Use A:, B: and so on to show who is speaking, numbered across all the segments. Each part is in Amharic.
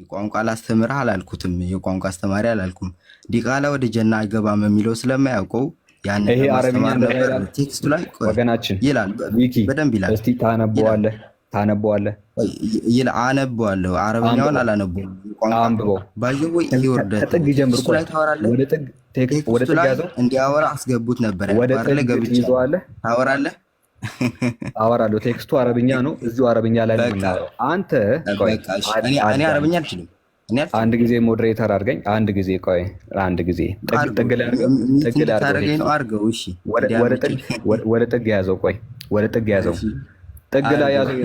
A: ቋንቋ ላስተምርህ አላልኩትም። የቋንቋ አስተማሪ አላልኩም። ዲቃላ ወደ ጀና አይገባም የሚለው ስለማያውቀው ያንን
B: ይሄ አረብኛ
A: ለማስተማር
B: እንደዛ
A: ነበር።
B: ይላል
A: ቴክስቱ ላይ
B: ወገናችን
A: ይላል፣
B: ዊኪ።
A: በደንብ ይላል።
B: እስቲ ታነበዋለህ?
A: አነበዋለሁ። አረብኛውን
B: አንብበው
A: አላነበውም። ቋንቋ
B: አንብበው።
A: ባየው ወይ ይወርደት
B: ከጥግ ጀምር።
A: ቴክስቱ
B: ቆይ
A: ላይ ታወራለህ።
B: ወደ ጥግ ወደ
A: ቴክስቱ
B: ጥግ
A: ላይ
B: ያዘው።
A: እንዲያወራ አስገቡት ነበር
B: ወደ
A: ያልኩህ አይደለ?
B: ጥግ
A: ገብቻ
B: ትይዘዋለህ።
A: ታወራለህ።
B: አወራለሁ። ቴክስቱ አረብኛ ነው። እዚሁ አረብኛ ላይ ነው
A: በቃ
B: የምናወራው። አንተ ቆይ
A: በቃ እሺ። እኔ አረብኛ አልችልም።
B: አንድ ጊዜ ሞዴሬተር አድርገኝ። አንድ ጊዜ ቆይ፣ አንድ ጊዜ ጥግ ላይ አድርገው። ጥግ ላይ
A: ታደርገኝ ነው
B: አድርገው።
A: አድርገው። እሺ
B: ወደ ጥግ ያዘው። ቆይ ወደ ጥግ ያዘው። ጥግ ላይ ያዘው።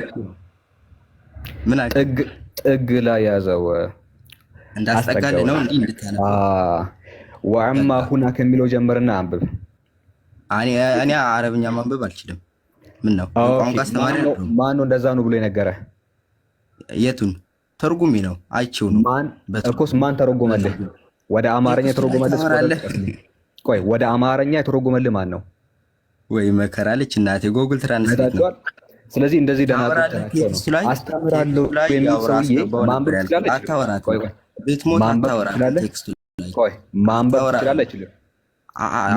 A: ምን አለ?
B: ጥግ ላይ ያዘው።
A: እንዳስጠጋልህ ነው እንዲህ እንድታነብ።
B: ወአማ ሁና ከሚለው ጀምርና አንብብ።
A: እኔ አረብኛ ማንበብ አልችልም። ምን ነው ቋንቋ አስተማሪ ነው?
B: ማን ነው እንደዛ ነው ብሎ የነገረ?
A: የቱን ተርጉሚ ነው? አይቼው ነው
B: እኮስ። ማን ተረጎመልህ? ወደ አማርኛ የተረጎመልህ? ቆይ ወደ አማርኛ የተረጎመልህ ማን ነው?
A: ወይ መከራለች እናቴ። ጎግል ትራንስሌት ነው።
B: ስለዚህ እንደዚህ ደህና አስተምራለሁ የሚል ሰውዬ ማንበብ ትችላለህ?
A: አታወራት። ብትሞት አታወራት። ቴክስቱ ላይ
B: ቆይ ማንበብ ትችላለህ? አይችልም?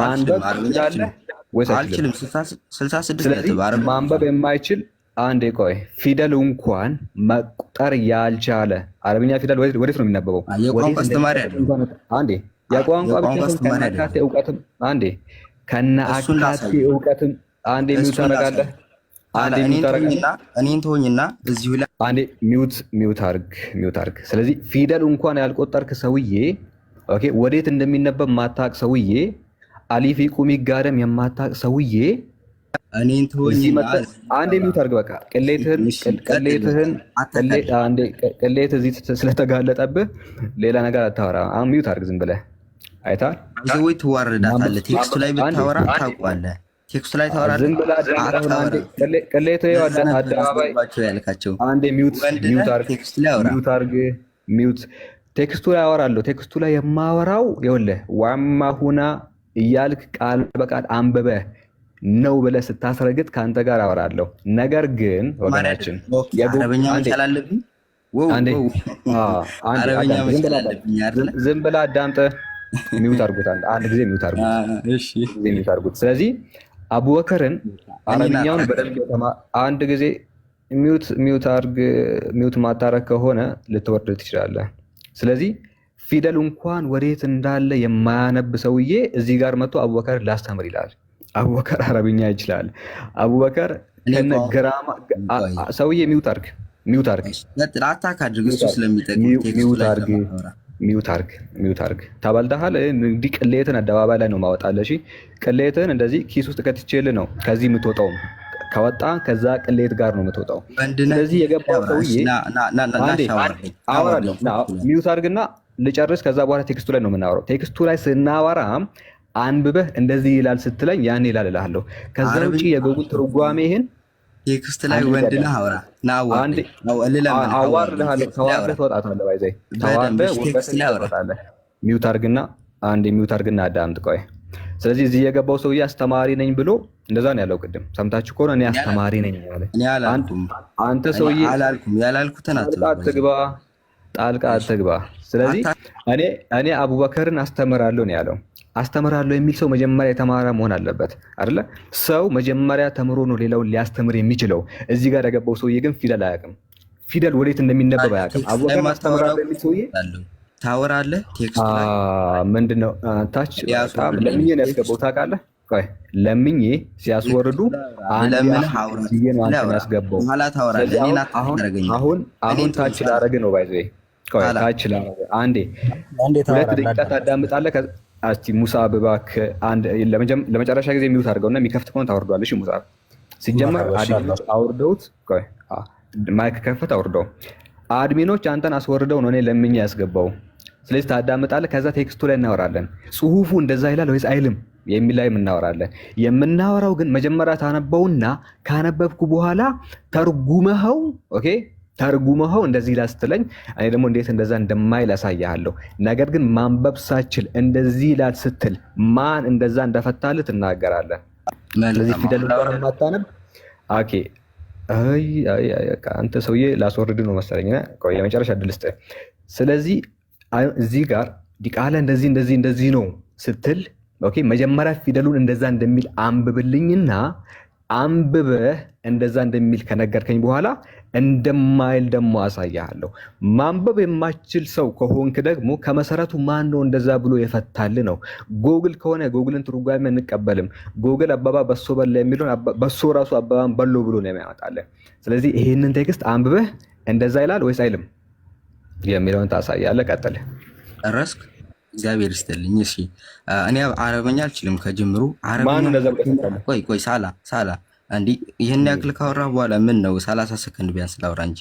B: ማንበብ ትችላለህ ወይስ
A: አልችልም? 66
B: ስለዚህ ማንበብ የማይችል አንዴ ቆይ፣ ፊደል እንኳን መቁጠር ያልቻለ አረብኛ ፊደል ወዴት ነው የሚነበበው?
A: የቋንቋ አስተማሪ አይደለም።
B: አንዴ የቋንቋ ብቻ ከነአካቴ እውቀትም አንዴ ከነአካቴ እውቀትም አንዴ ሚውት ታደርጋለህ። አንዴ ሚውት ታደርጋለህ።
A: እኔን ተወኝና እዚሁ ላይ
B: አንዴ ሚውት አድርግ። ስለዚህ ፊደል እንኳን ያልቆጠርክ ሰውዬ፣ ኦኬ፣ ወዴት እንደሚነበብ ማታቅ ሰውዬ፣ አሊፍ ቁሚ ጋደም የማታቅ ሰውዬ
A: እኔን ተወኝና
B: አንዴ ሚውት አድርግ። በቃ ቅሌት እዚህ ስለተጋለጠብህ ሌላ ነገር አታወራ። አሁን ሚውት አድርግ ዝም ብለህ አይተሃል።
A: ወይ ትዋረዳታለህ። ቴክስቱ ላይ ብታወራ ታውቀዋለህ። ቴክስቱ ላይ ታወራለህ።
B: ዝም ብለህ ቅሌት አደባባይ
A: ያልካቸው
B: አንዴ ሚውት አድርግ። ሚውት ቴክስቱ ላይ አወራለሁ። ቴክስቱ ላይ የማወራው ይኸውልህ ዋማ ሁና እያልክ ቃል በቃል አንብበህ ነው ብለህ ስታስረግጥ ከአንተ ጋር አወራለሁ። ነገር ግን ወገናችን ዝም ብለህ አዳምጠህ ሚውት አድርጉት። አንድ ጊዜ ሚውት አድርጉት። ስለዚህ አቡበከርን አረብኛውን በደንብ አንድ ጊዜ ሚውት ማታረግ ከሆነ ልትወርድ ትችላለህ። ስለዚህ ፊደል እንኳን ወዴት እንዳለ የማያነብ ሰውዬ እዚህ ጋር መጥቶ አቡበከር ላስተምር ይላል። አቡበከር አረብኛ ይችላል። አቡበከር ከነግራማ ሰውዬ ሚውት አድርግ። ሚውት አድርግ። ተበልተሃል። እንዲህ ቅሌትን አደባባይ ላይ ነው ማወጣለህ። እሺ ቅሌትን እንደዚህ ኪስ ውስጥ ከትቼልህ ነው ከዚህ የምትወጣው። ከወጣ ከዛ ቅሌት ጋር ነው የምትወጣው። ስለዚህ የገባው ሰውዬ አወራለሁ። ሚውት አድርግና ልጨርስ። ከዛ በኋላ ቴክስቱ ላይ ነው የምናወራው። ቴክስቱ ላይ ስናወራ አንብበህ እንደዚህ ይላል ስትለኝ ያን ይላል እልሃለሁ። ከዛ ውጭ የጎግል ትርጓሜ ይሄን
A: ቴክስት ላይ ወንድ ነህ አውራ
B: አዋርድሃለሁ። ተዋርደህ ትወጣታለህ። ባይዘይ ተዋርደህ ትወጣታለህ። ሚውት አድርግና አዳምጥ። ቆይ ስለዚህ እዚህ የገባው ሰውዬ አስተማሪ ነኝ ብሎ እንደዛ ነው ያለው። ቅድም ሰምታችሁ ከሆነ እኔ አስተማሪ ነኝ ያለ አንተ ሰውዬ
A: ያላልኩትን
B: ጣልቃ አትግባ። ስለዚህ እኔ አቡበከርን አስተምራለሁ ነው ያለው። አስተምራለሁ የሚል ሰው መጀመሪያ የተማረ መሆን አለበት አይደለ? ሰው መጀመሪያ ተምሮ ነው ሌላውን ሊያስተምር የሚችለው። እዚህ ጋር የገባው ሰውዬ ግን ፊደል አያውቅም። ፊደል ወዴት እንደሚነበብ አያውቅም። አቡበከርን አስተምራለሁ የሚል ሰውዬ
A: ታወራለህ። ቴክስቱ ላይ
B: ምንድነው ታች ለምኜ ነው ያስገባው ታውቃለህ? ቆይ ለምኜ ሲያስወርዱ ያስገባው አሁን ታች ላረግ ነው ባይዘ ታች ላረግ አንዴ 2 ደቂቃ ታዳምጣለህ። እስቲ ሙሳ እባክህ ለመጨረሻ ጊዜ ሚውት አድርገውና የሚከፍት ከሆነ ታወርዷለሽ። ሙሳ ሲጀመር አድሚኖች አውርደውት ማይክ ከፈት አውርደው አድሚኖች አንተን አስወርደው ነው እኔ ለምኜ ያስገባው። ስለዚህ ታዳምጣለህ። ከዛ ቴክስቱ ላይ እናወራለን። ጽሁፉ እንደዛ ይላል ወይስ አይልም የሚል ላይ እናወራለን። የምናወራው ግን መጀመሪያ ታነበውና ካነበብኩ በኋላ ተርጉመኸው ተርጉመኸው እንደዚህ ይላል ስትለኝ እኔ ደግሞ እንዴት እንደዛ እንደማይል አሳያለሁ። ነገር ግን ማንበብ ሳችል እንደዚህ ይላል ስትል ማን እንደዛ እንደፈታልህ ትናገራለህ። ስለዚህ ፊደል እንኳን ማታነብ ኦኬ። አንተ ሰውዬ ላስወርድ ነው መሰለኝ። የመጨረሻ እድል ስጥህ። ስለዚህ እዚህ ጋር ዲቃላ እንደዚህ ነው ስትል ኦኬ፣ መጀመሪያ ፊደሉን እንደዛ እንደሚል አንብብልኝና አንብበህ እንደዛ እንደሚል ከነገርከኝ በኋላ እንደማይል ደግሞ አሳያለሁ። ማንበብ የማችል ሰው ከሆንክ ደግሞ ከመሰረቱ ማን ነው እንደዛ ብሎ የፈታል ነው። ጎግል ከሆነ ጎግልን ትርጓሜ እንቀበልም። ጎግል አባባ በሶ በላ የሚለውን በሶ ራሱ አባባን በሎ ብሎ ነው የሚያመጣልህ። ስለዚህ ይህንን ቴክስት አንብበህ እንደዛ ይላል ወይስ አይልም የሚለውን ታሳያለህ። ቀጥል።
A: ጨረስክ? እግዚአብሔር ይስጥልኝ። እሺ እኔ አረበኛ አልችልም ከጅምሩ። ቆይ ሳላ እንዲህ ይህን ያክል ካወራ በኋላ ምን ነው 30 ሰከንድ ቢያንስ ላውራ እንጂ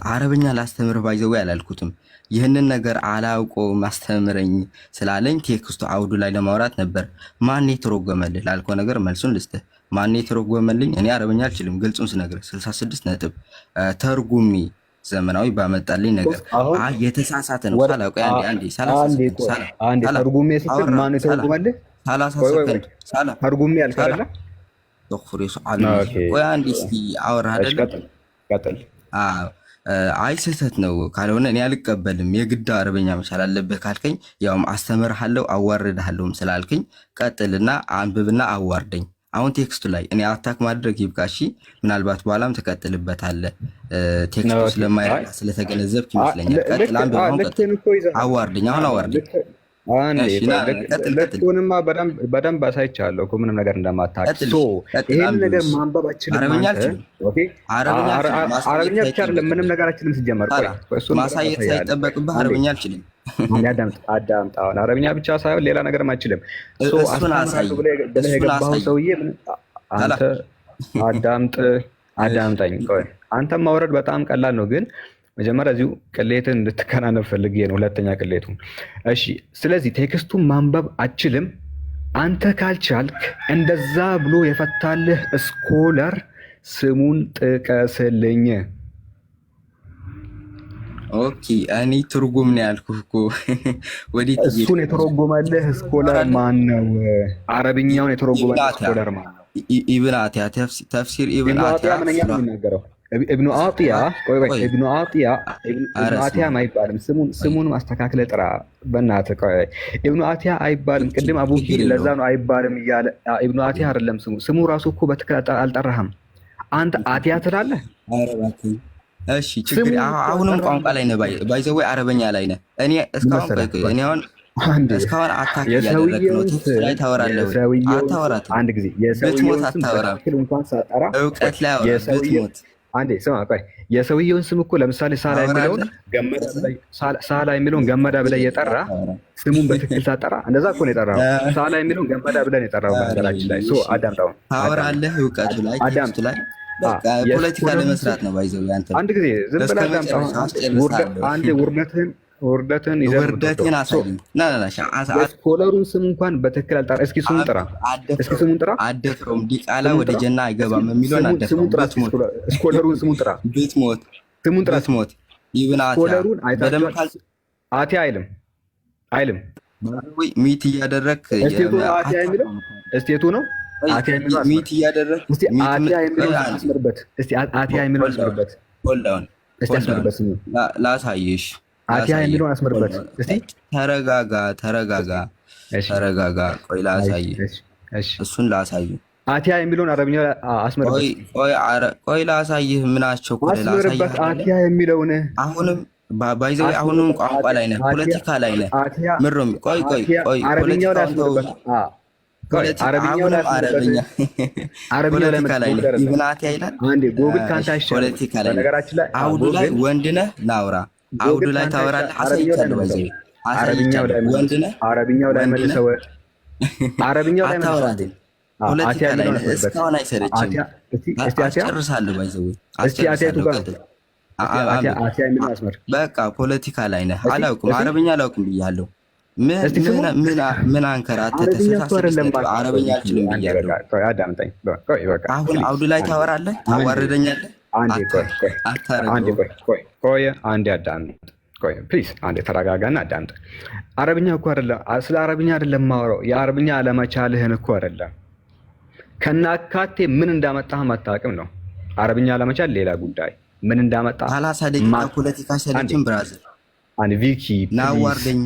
A: አረበኛ ላስተምር ባይዘው ያላልኩትም። ይህንን ነገር አላውቀውም አስተምረኝ ስላለኝ ቴክስቱ አውዱ ላይ ለማውራት ነበር። ማን የተረጎመልህ ላልከው ነገር መልሱን ልስጥህ። ማን የተረጎመልኝ? እኔ አረበኛ አልችልም፣ ግልጹን ስነግርህ 66 ነጥብ ተርጉሚ ዘመናዊ ባመጣልኝ ነገር የተሳሳተ ነው።
B: ተርጉሜ ስትል ማን የተረጎመልህ?
A: 30 ሰከንድ
B: ተርጉሜ ያልከረለ
A: አይ ስህተት ነው ካልሆነ እኔ አልቀበልም። የግድ አረበኛ መቻል አለብህ ካልከኝ ያውም አስተምርሃለሁ አዋርድሃለሁም ስላልከኝ ቀጥልና አንብብና አዋርደኝ። አሁን ቴክስቱ ላይ እኔ አታክ ማድረግ ይብቃሽ። ምናልባት በኋላም ትቀጥልበታለህ። ቴክስቱ ስለማይረዳ ስለተገነዘብክ ይመስለኛል። ቀጥል፣ አንብብ። አሁን ቀጥል፣ አዋርደኝ። አሁን አዋርደኝ።
B: ሁለቱንማ በደንብ አሳይቻለሁ እኮ ምንም ነገር እንደማታውቅ። ይሄን ነገር ማንበብ አችልም።
A: አረበኛ አልችልም።
B: አረበኛ ብቻ አይደለም ምንም ነገር አችልም። ሲጀመር
A: ማሳየት ሳይጠበቅብህ አረበኛ አልችልም።
B: አዳምጥ። አሁን አረበኛ ብቻ ሳይሆን ሌላ ነገርም አችልም። ብለህ የገባኸው ሰውዬ አንተ አዳምጠኝ። አንተም ማውረድ በጣም ቀላል ነው ግን መጀመሪያ እዚሁ ቅሌትን እንድትከናነብ ፈልጌ ነው። ሁለተኛ ቅሌቱ። እሺ፣ ስለዚህ ቴክስቱን ማንበብ አችልም። አንተ ካልቻልክ እንደዛ ብሎ የፈታልህ ስኮለር ስሙን ጥቀስልኝ።
A: ኦኬ፣ እኔ ትርጉም ነው ያልኩህ እኮ። ወዴት
B: እሱን የተረጎመልህ ስኮለር ማን ነው? አረብኛውን የተረጎመልህ ስኮለር ማን ነው?
A: ኢብን አቲያ ተፍሲር ኢብን አቲያ
B: ምን የሚናገረው ኢብኑ አጢያ ኢብኑ አጢያ አይባልም። ስሙን ማስተካከለ ጥራ በእናትህ። ቆይ ኢብኑ አጢያ አይባልም። ቅድም አቡኪር ለዛ ነው አይባልም እያለ ኢብኑ አጢያ አይደለም ስሙ ራሱ እኮ በትክክል አልጠራህም አንተ። አጢያ ትላለህ።
A: እሺ ችግር አሁንም ቋንቋ ላይ ነህ፣ ባይዘው አረበኛ ላይ ነህ። እኔ እስካሁን አታክ ያደረክ ነው። ቴክስት ላይ ታወራለህ። አታወራትም።
B: አንድ ጊዜ የሰውየውን ስም በትክክል እንኳን ሳጠራ
A: እውቀት ላይ አወራበት።
B: አንዴ ስማ፣ ቆይ የሰውየውን ስም እኮ ለምሳሌ ሳላ የሚለውን ገመዳ ብለህ የጠራ ስሙን በትክክል ሳጠራ እንደዛ እኮ ነው የጠራው። ሳላ የሚለውን ገመዳ ብለህ ነው የጠራው። በነገራችን ላይ አዳምጣው።
A: ታወራለህ እውቀቱ ላይ ቴክስቱ ላይ በቃ ፖለቲካ ለመስራት ነው ባይዘው ያንተ።
B: አንድ ጊዜ ዝም ብለህ አዳምጣው። አንዴ ውርደትን
A: አሳይኝ።
B: ስኮለሩን ስም እንኳን በትክክል አልጠራ። እስኪ ስሙን ጥራ።
A: አደፍረውም ዲቃላ ወደ ጀና አይገባም የሚለውን
B: ስሙን ጥራ። ስኮለሩን ስሙን ጥራ። ስሙን ጥራ።
A: ይብን
B: ስኮለሩን አቲያ አይልም።
A: ሚት እያደረክ
B: እስቴቱ ነው።
A: ሚት እያደረክ
B: አቲያ የሚለውን አስመርበት። አቲያ የሚለውን አስመርበት።
A: ላሳይሽ።
B: አቲያ የሚለውን አስመርበት። እስቲ
A: ተረጋጋ። ቆይ ላሳይህ። እሱን ላሳይህ።
B: አቲያ የሚለውን አረብኛ አስመርበት።
A: ቆይ ላሳይህ። ምናቸው
B: አስመርበት። አቲያ የሚለውን
A: አሁንም ባይዘው አሁንም ቋንቋ ላይ ነህ፣ ፖለቲካ ላይ ነህ። ምሮም ቆይ
B: አረብኛው ላይ አስመርበት።
A: አረብኛ ላይ ኢብን አቲያ ይላል።
B: አንዴ ጎግል ካንተ አይሻልም።
A: ፖለቲካ ላይ ነገራችን ላይ አውዱ ላይ ወንድ ነህ ናውራ። አውዱ ላይ ታወራለህ። አሳይቻለሁ። ባይዘው
B: አረብኛው ላይ መልሰው ፖለቲካ ላይ
A: እስካሁን አይሰለችም። ጨርሳለሁ። ባይዘው በቃ ፖለቲካ ላይ ነህ። አላውቅም፣ አረብኛ አላውቅም ብያለሁ። ምን አንከራተህ ተሳሳተ። አረበኛ አልችልም ብያለሁ። አሁን አውዱ ላይ ታወራለህ፣ ታዋርደኛለህ።
B: አንዴ አዳምጥ። ፕሊዝ አንዴ ተረጋጋና አዳምጥ። አረብኛ እኮ አይደለም፣ ስለ አረብኛ አይደለም የማወራው። የአረብኛ አለመቻልህን እኮ አይደለም፣ ከናካቴ ምን እንዳመጣህም አታውቅም ነው። አረብኛ አለመቻል ሌላ ጉዳይ፣ ምን እንዳመጣህ
A: 30 ደቂቃ ፖለቲካ ሰለችን ብራዘር።
B: አንድ ቪኪ
A: ናዋርደኝ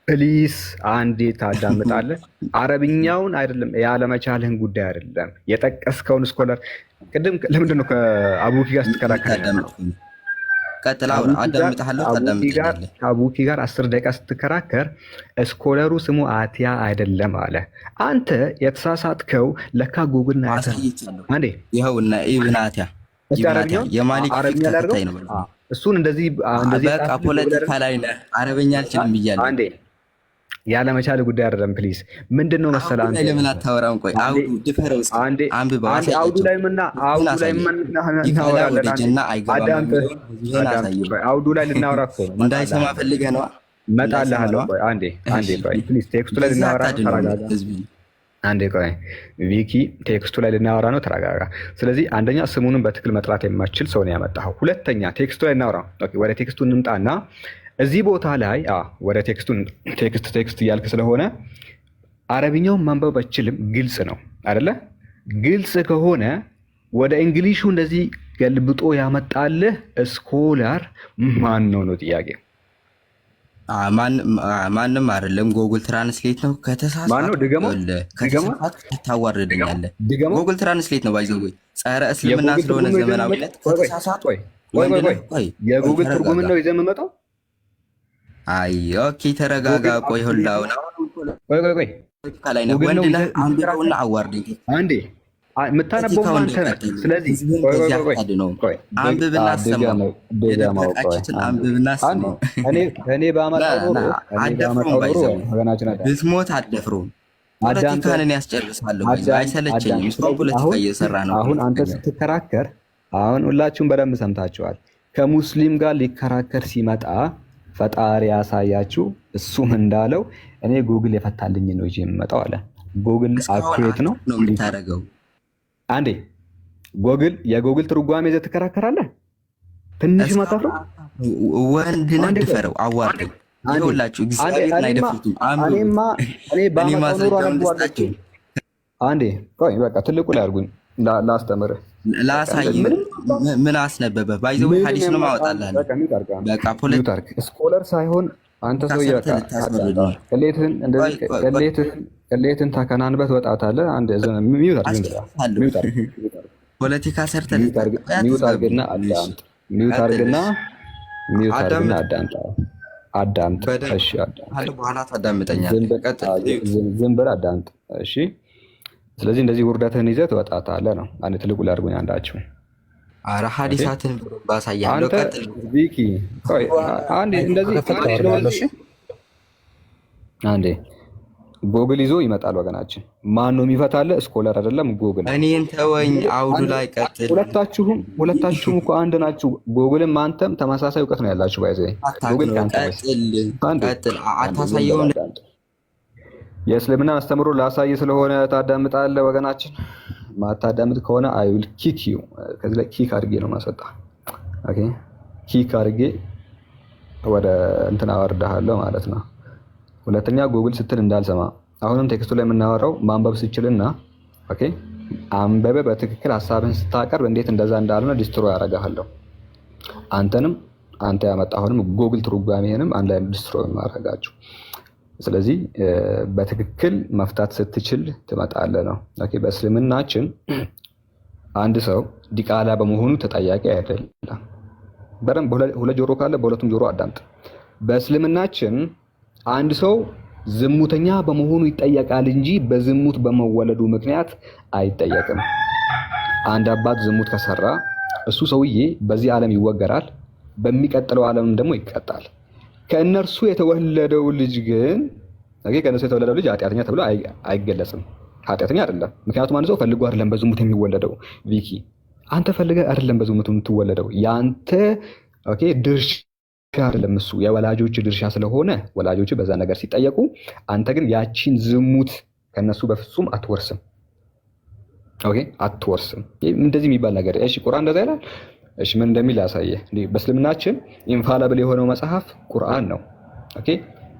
B: ፕሊስ አንዴ ታዳምጣለህ። አረብኛውን አይደለም ያለመቻልህን ጉዳይ አይደለም የጠቀስከውን ስኮለር ቅድም ለምንድን ነው ከአቡኪ ጋር ስትከራከር ከአቡኪ ጋር 10 ደቂቃ ስትከራከር ስኮለሩ ስሙ አትያ አይደለም አለ። አንተ የተሳሳትከው ለካ ጉግል ና አንዴ
A: ይኸውና ኢብን አትያ የማሊክ ተከታይ ነው።
B: እሱን እንደዚህ
A: በቃ ፖለቲካ ላይ አረበኛ አልችልም ብያለሁ።
B: አንዴ ያለመቻል ጉዳይ አይደለም። ፕሊዝ ምንድነው መሰለህ አንተ
A: ለምን አታወራም? ቆይ አውዱ ድፈረው
B: አንዴ አውዱ ላይ ምን እናወራለን? አውዱ ላይ ልናወራ እኮ ነው።
A: እንዳይሰማ ፈልገህ ነው።
B: እመጣልሃለሁ። ቆይ አንዴ ቆይ ፕሊዝ ቴክስቱ ላይ ልናወራ ተረጋጋ። አንዴ ቆይ ቪኪ ቴክስቱ ላይ ልናወራ ነው። ተረጋጋ። ስለዚህ አንደኛ ስሙንም በትክክል መጥራት የማትችል ሰው ነው ያመጣኸው። ሁለተኛ ቴክስቱ ላይ እናወራ። ኦኬ ወደ ቴክስቱ እንምጣና እዚህ ቦታ ላይ ወደ ቴክስት እያልክ ስለሆነ አረብኛውን ማንበብ አችልም። ግልጽ ነው አይደለ? ግልጽ ከሆነ ወደ እንግሊሹ እንደዚህ ገልብጦ ያመጣልህ ስኮላር ማን ነው ነው ጥያቄ።
A: ማንም አይደለም። ጎግል ትራንስሌት ነው። ከተሳሳት ታዋርደኛለህ። ጎግል ትራንስሌት ነው። ባይዘው ጸረ እስልምና ስለሆነ ዘመናዊነት ከተሳሳት
B: የጉግል ትርጉም ነው ይዘህ የምመጣው።
A: አይ ኦኬ ተረጋጋ። ቆይ ሁላውና
B: ቆይ
A: ከላይ ነው ወንድ ነህ አንብበውና አዋርደኝ
B: አንዴ የምታነበው አንተ ነህ። ስለዚህ ቆይ
A: አንብብና አሰማው አንብብና አሰማው።
B: እኔ ባመጣው
A: ብትሞት አትደፍሩም። ፖለቲካንን ያስጨርሳለሁ። አይሰለቸኝም። ስለ ፖለቲካ እየሰራ ነው።
B: አሁን አንተ ስትከራከር አሁን ሁላችሁም በደንብ ሰምታችኋል። ከሙስሊም ጋር ሊከራከር ሲመጣ ፈጣሪ ያሳያችሁ። እሱም እንዳለው እኔ ጉግል የፈታልኝ ነው ይዤ የምመጣው አለ። ጉግል አኩሬት ነው
A: የምታደርገው።
B: አንዴ የጉግል ትርጓሜ ይዘህ ትከራከራለህ። ትንሽ ማታፍረው
A: ወንድ ነህ ድፈረው፣ አዋርደኝ። ይኸውላችሁ እግዚአብሔርን አይደፍሩትም።
B: እኔ ባመጣው ኖሮ አንዴ ቆይ በቃ ትልቁ ላይ አድርጉኝ ላስተምርህ
A: ላሳይ። ምን አስነበበ? ባይዘው ሐዲስ ነው ማወጣልህ። በቃ ፖለቲካ
B: ስኮለር ሳይሆን አንተ ሰው ቅሌትን ታከናንበት ወጣታለህ። አንድ ሚውት
A: ፖለቲካ ሰርተህ
B: ሚውት አድርግና አዳምጥ። እሺ
A: በኋላ ታዳምጠኛለህ።
B: ዝም ብለህ አዳምጥ። እሺ ስለዚህ እንደዚህ ውርደትህን ይዘህ ትወጣታለህ ነው። አንድ ትልቁ ላድርጉኝ አንዳችሁ።
A: ኧረ ሐዲሳትን ባሳያለሁ። ቀጥል
B: ቪኪ። ቆይ አንዴ እንደዚህ አንዴ ጎግል ይዞ ይመጣል ወገናችን። ማን ነው የሚፈታልህ? ስኮለር አይደለም ጎግል።
A: እኔን ተወኝ። አውዱ ላይ ቀጥል።
B: ሁለታችሁም እኮ አንድ ናችሁ። ጎግልም አንተም ተመሳሳይ እውቀት ነው ያላችሁ። ባይዘ ጎግል
A: ቀጥል። አታሳየውም።
B: የእስልምና አስተምሮ ላሳይ ስለሆነ ታዳምጣለህ ወገናችን። ማታዳምጥ ከሆነ አይ ዊል ኪክ ዩ። ከዚህ ላይ ኪክ አድርጌ ነው ማሰጣ። ኦኬ ኪክ አድርጌ ወደ እንትን አወርድሃለሁ ማለት ነው። ሁለተኛ ጉግል ስትል እንዳልሰማ። አሁንም ቴክስቱ ላይ የምናወራው ማንበብ ስችልና ኦኬ አንበበ በትክክል ሐሳብህን ስታቀርብ እንዴት እንደዛ እንዳልሆነ ዲስትሮይ አደርግሃለሁ። አንተንም አንተ ያመጣሁንም ጉግል ትርጓሜህንም አንድ ላይ ዲስትሮይ ማድረጋችሁ። ስለዚህ በትክክል መፍታት ስትችል ትመጣለህ ነው። ኦኬ በእስልምናችን አንድ ሰው ዲቃላ በመሆኑ ተጠያቂ አይደለም። በደንብ ሁለት ጆሮ ካለ በሁለቱም ጆሮ አዳምጥ። በእስልምናችን አንድ ሰው ዝሙተኛ በመሆኑ ይጠየቃል እንጂ በዝሙት በመወለዱ ምክንያት አይጠየቅም። አንድ አባት ዝሙት ከሰራ እሱ ሰውዬ በዚህ ዓለም ይወገራል፣ በሚቀጥለው ዓለም ደግሞ ይቀጣል። ከእነርሱ የተወለደው ልጅ ግን ከእነርሱ የተወለደው ልጅ ኃጢአተኛ ተብሎ አይገለጽም። ኃጢአተኛ አይደለም። ምክንያቱም አንድ ሰው ፈልጎ አይደለም በዝሙት የሚወለደው። ቪኪ አንተ ፈልገህ አይደለም በዝሙት የምትወለደው። ያንተ ድርሻ አይደለም እሱ የወላጆች ድርሻ ስለሆነ ወላጆች በዛ ነገር ሲጠየቁ፣ አንተ ግን ያቺን ዝሙት ከነሱ በፍጹም አትወርስም። አትወርስም። እንደዚህ የሚባል ነገር እሺ፣ ቁርአን እንደዛ ይላል። እሺ ምን እንደሚል ያሳየህ። በእስልምናችን ኢንፋላብል የሆነው መጽሐፍ ቁርአን ነው።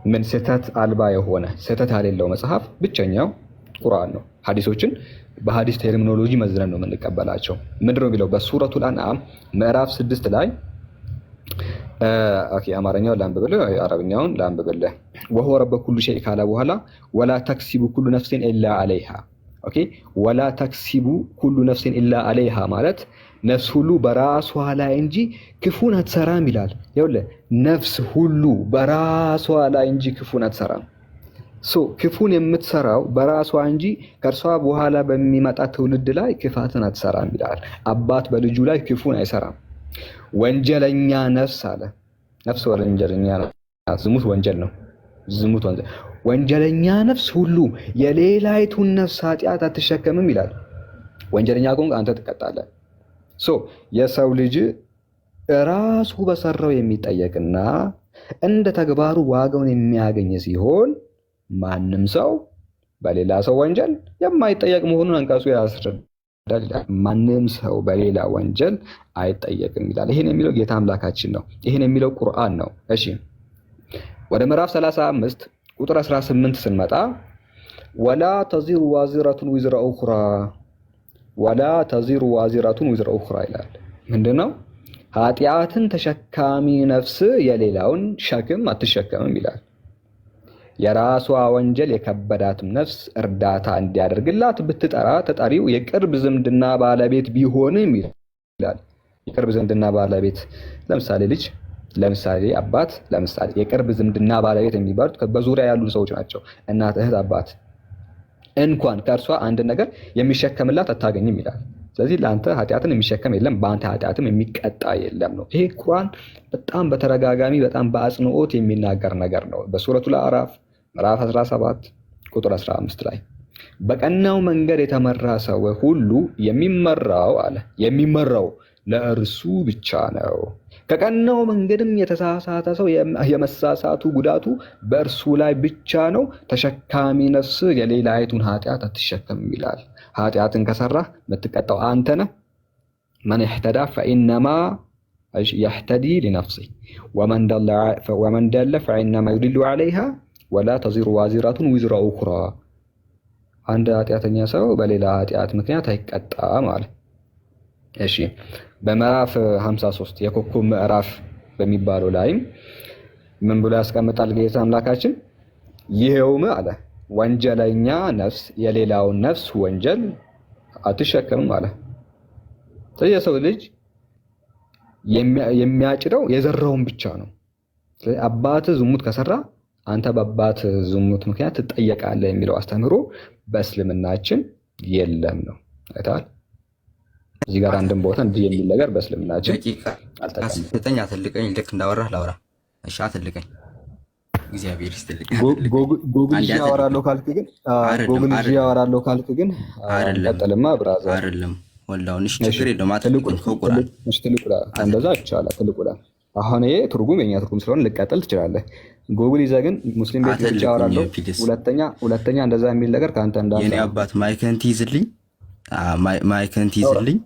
B: ምን ስህተት አልባ የሆነ ስህተት ያሌለው መጽሐፍ ብቸኛው ቁርአን ነው። ሐዲሶችን በሐዲስ ቴርሚኖሎጂ መዝነን ነው የምንቀበላቸው። ምንድን ነው የሚለው? በሱረቱል አንዓም ምዕራፍ 6 ላይ ኦኬ አማርኛውን ላንብብልህ፣ አረብኛውን ላንብብልህ። ወሁወ ረበ ኩሉ ሸይእ ካለ በኋላ ወላ ተክሲቡ ኩሉ ነፍሲን ኢላ አለይሃ። ኦኬ ወላ ተክሲቡ ኩሉ ነፍሲን ኢላ አለይሃ ማለት ነፍስ ሁሉ በራሷ ላይ እንጂ ክፉን አትሰራም ይላል። ይኸውልህ ነፍስ ሁሉ በራሷ ላይ እንጂ ክፉን አትሰራም። ክፉን የምትሰራው በራሷ እንጂ ከእርሷ በኋላ በሚመጣ ትውልድ ላይ ክፋትን አትሰራም ይላል። አባት በልጁ ላይ ክፉን አይሰራም። ወንጀለኛ ነፍስ አለ። ነፍስ ወንጀለኛ ናት። ዝሙት ወንጀል ነው። ዝሙት ወንጀል። ወንጀለኛ ነፍስ ሁሉ የሌላይቱን ነፍስ ኃጢአት አትሸከምም ይላል። ወንጀለኛ ከሆንክ አንተ ትቀጣለህ። የሰው ልጅ ራሱ በሰራው የሚጠየቅና እንደ ተግባሩ ዋጋውን የሚያገኝ ሲሆን ማንም ሰው በሌላ ሰው ወንጀል የማይጠየቅ መሆኑን አንቀጹ ያስረዳል። ማንም ሰው በሌላ ወንጀል አይጠየቅም ይላል። ይሄን የሚለው ጌታ አምላካችን ነው። ይሄን የሚለው ቁርአን ነው። እሺ ወደ ምዕራፍ 35 ቁጥር 18 ስንመጣ ወላ ተዚሩ ዋዚረቱን ዊዝራ ኡኽራ ወላ ተዚሩ ዋዚረቱን ዊዝራ ኡኽራ ይላል። ምንድነው? ኃጢአትን ተሸካሚ ነፍስ የሌላውን ሸክም አትሸከምም ይላል። የራሷ ወንጀል የከበዳትም ነፍስ እርዳታ እንዲያደርግላት ብትጠራ ተጠሪው የቅርብ ዝምድና ባለቤት ቢሆንም ይላል። የቅርብ ዝምድና ባለቤት ለምሳሌ ልጅ፣ ለምሳሌ አባት፣ ለምሳሌ የቅርብ ዝምድና ባለቤት የሚባሉት በዙሪያ ያሉ ሰዎች ናቸው። እናት፣ እህት፣ አባት እንኳን ከእርሷ አንድ ነገር የሚሸከምላት አታገኝም ይላል። ስለዚህ ለአንተ ኃጢአትን የሚሸከም የለም፣ በአንተ ኃጢአትም የሚቀጣ የለም ነው። ይሄ ቁርአን በጣም በተደጋጋሚ በጣም በአጽንኦት የሚናገር ነገር ነው። በሱረቱል አዕራፍ ምዕራፍ 17 ቁጥር 15 ላይ በቀናው መንገድ የተመራ ሰው ሁሉ የሚመራው አለ የሚመራው ለእርሱ ብቻ ነው። ከቀናው መንገድም የተሳሳተ ሰው የመሳሳቱ ጉዳቱ በእርሱ ላይ ብቻ ነው። ተሸካሚ ነፍስ የሌላይቱን ኃጢአት አትሸከምም ይላል። ኃጢአትን ከሰራህ የምትቀጣው አንተ ነህ። መን ይህተዳ ፈኢነማ የህተዲ ሊነፍሲ ወመን ደለ ፈኢነማ ዩድሉ ዐለይሃ ወላ ተዚሩ ዋዚራቱን ዊዝራ ኡኽራ። አንድ ኃጢአተኛ ሰው በሌላ ኃጢአት ምክንያት አይቀጣም ማለት። እሺ በምዕራፍ 53 የኮከብ ምዕራፍ በሚባለው ላይም ምን ብሎ ያስቀምጣል ጌታ አምላካችን? ይሄውም አለ ወንጀለኛ ነፍስ የሌላውን ነፍስ ወንጀል አትሸከምም አለ። ስለዚህ የሰው ልጅ የሚያጭደው የዘራውን ብቻ ነው። ስለዚህ አባት ዝሙት ከሰራ አንተ በአባት ዝሙት ምክንያት ትጠየቃለህ የሚለው አስተምህሮ በእስልምናችን የለም ነው። አይተሃል? እዚህ ጋር አንድም ቦታ እንዲህ የሚል ነገር በእስልምናችን
A: አልተቀመጠም። አትልቀኝ፣ ልክ እንዳወራህ ላውራ። እሺ አትልቀኝ። እግዚአብሔር ይስጥልኝ።
B: ጎግል ይዤ አወራለሁ ካልክ ግን ቀጥልማ ብራዘር።
A: አይደለም ወላውን። እሺ ችግር የለውም። አትልቁኝ ከቁርአን
B: እንደዛ ይቻላል። ትልቁላ አሁን ይሄ ትርጉም የኛ ትርጉም ስለሆነ ልቀጥል ትችላለህ። ጎግል ይዘህ ግን ሙስሊም ቤት ብቻ አወራለሁ። ሁለተኛ እንደዛ የሚል ነገር ከአንተ እንዳለ
A: የኔ አባት ማይክን ትይዝልኝ።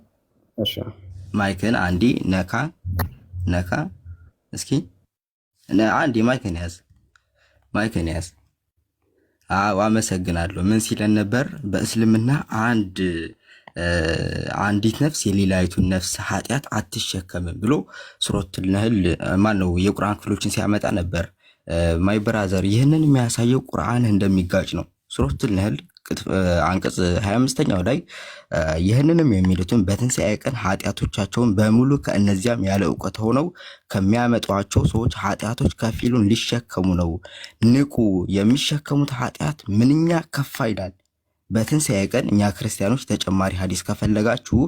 A: እሺ ማይክን አንዴ ነካ እስኪ አንዴ ማይክን ያዝ። አዎ አመሰግናለሁ። ምን ሲለን ነበር? በእስልምና አንዲት ነፍስ የሌላይቱን ነፍስ ኃጢአት አትሸከምም ብሎ ሱረቱል ነህል ማነው የቁርአን ክፍሎችን ሲያመጣ ነበር። ማይ ብራዘር ይህንን የሚያሳየው ቁርአን እንደሚጋጭ ነው። ሱረቱል ነህል አንቀጽ 25ኛው ላይ ይህንንም የሚሉትን በትንሣኤ ቀን ኃጢአቶቻቸውን በሙሉ ከእነዚያም ያለ እውቀት ሆነው ከሚያመጧቸው ሰዎች ኃጢአቶች ከፊሉን ሊሸከሙ ነው። ንቁ፣ የሚሸከሙት ኃጢአት ምንኛ ከፋ ይላል። በትንሣኤ ቀን እኛ ክርስቲያኖች ተጨማሪ ሀዲስ ከፈለጋችሁ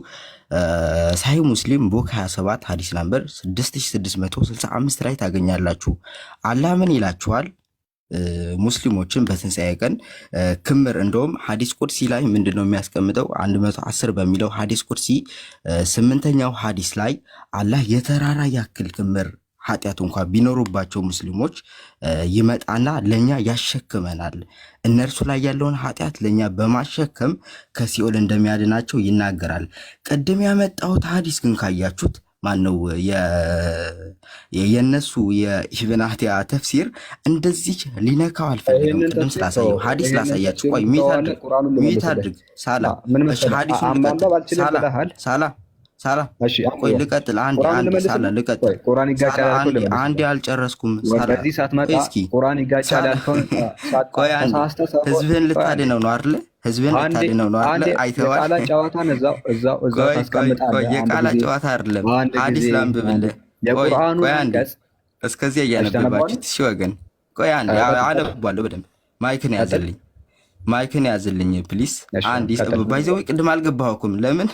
A: ሳሂህ ሙስሊም ቡክ 27 ሀዲስ ናምበር 6665 ላይ ታገኛላችሁ። አላህ ምን ይላችኋል? ሙስሊሞችን በትንሣኤ ቀን ክምር እንደውም ሀዲስ ቁድሲ ላይ ምንድነው የሚያስቀምጠው? 110 በሚለው ሀዲስ ቁድሲ 8ኛው ሀዲስ ላይ አላህ የተራራ ያክል ክምር ኃጢአቱ እንኳን ቢኖሩባቸው ሙስሊሞች ይመጣና ለኛ ያሸክመናል። እነርሱ ላይ ያለውን ኃጢአት ለኛ በማሸከም ከሲኦል እንደሚያድናቸው ይናገራል። ቅድም ያመጣሁት ሀዲስ ግን ካያችሁት ማነው የነሱ የኢብን አህቲያ ተፍሲር እንደዚህ ሊነካው አልፈልግም። ቅድም ስላሳየው ሀዲስ ላሳያችሁ። ቆይ ሚት አድርግ ሳላ ሳላ ቆይ ልቀጥል። አንድ ሳላ ልቀጥል።
B: ቁርአን ይጋጫል ያልኩህ
A: አንድ አልጨረስኩም። ሳላ
B: በዚህ ሰዓት መጣ። ቁርአን ይጋጫል ያልከውን
A: ቆይ ህዝብህን ልታድነው ነው አይደል? ህዝብህን ልታድነው ነው አይደል? አይተዋል።
B: የቃላት ጨዋታን እዛው ታስቀምጣለህ።
A: የቃላት ጨዋታ አይደለም። ሐዲስ ላንብብልህ።
B: የቁርአኑ አንቀጽ
A: እስከዚህ እያነበባችሁት እሺ ወገን፣ ቆይ አንዴ አነባለሁ በደንብ። ማይክን ያዝልኝ ፕሊስ። አንድ ባይዘው ቅድም አልገባሁም። ለምን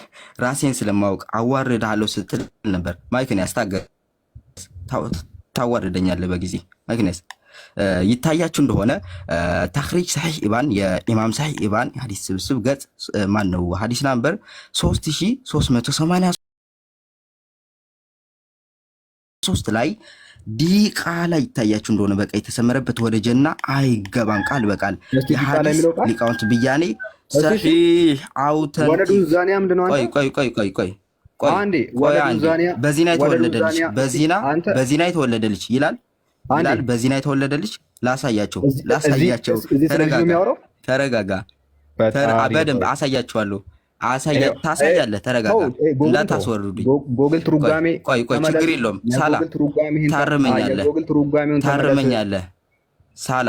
A: ራሴን ስለማወቅ አዋርድሃለሁ ስትል ነበር። ማይክን ያስታገር ታዋርደኛለህ በጊዜ ማይክን ያዝ። ይታያችሁ እንደሆነ ተኽሪጅ ሰሒህ ኢባን የኢማም ሰሒህ ኢባን ሐዲስ ስብስብ ገጽ ማን ነው ሐዲስ ናምበር 3383 ላይ ዲቃላ ይታያችሁ እንደሆነ በቃ የተሰመረበት ወደ ጀና አይገባም ቃል በቃል የሐዲስ ሊቃውንት ብያኔ ሰሒህ አውተንቲክ። በዚና የተወለደ ልጅ ይላል። በዚና የተወለደ ልጅ ላሳያቸው። ተረጋጋ። በደንብ አሳያቸዋለሁ። ታሳያለህ። ተረጋጋ፣ እንዳታስወርዱኝ።
B: ጎግል ትርጓሜ
A: ቆይ ችግር የለውም። ሳላ ታርመኛለህ። ሳላ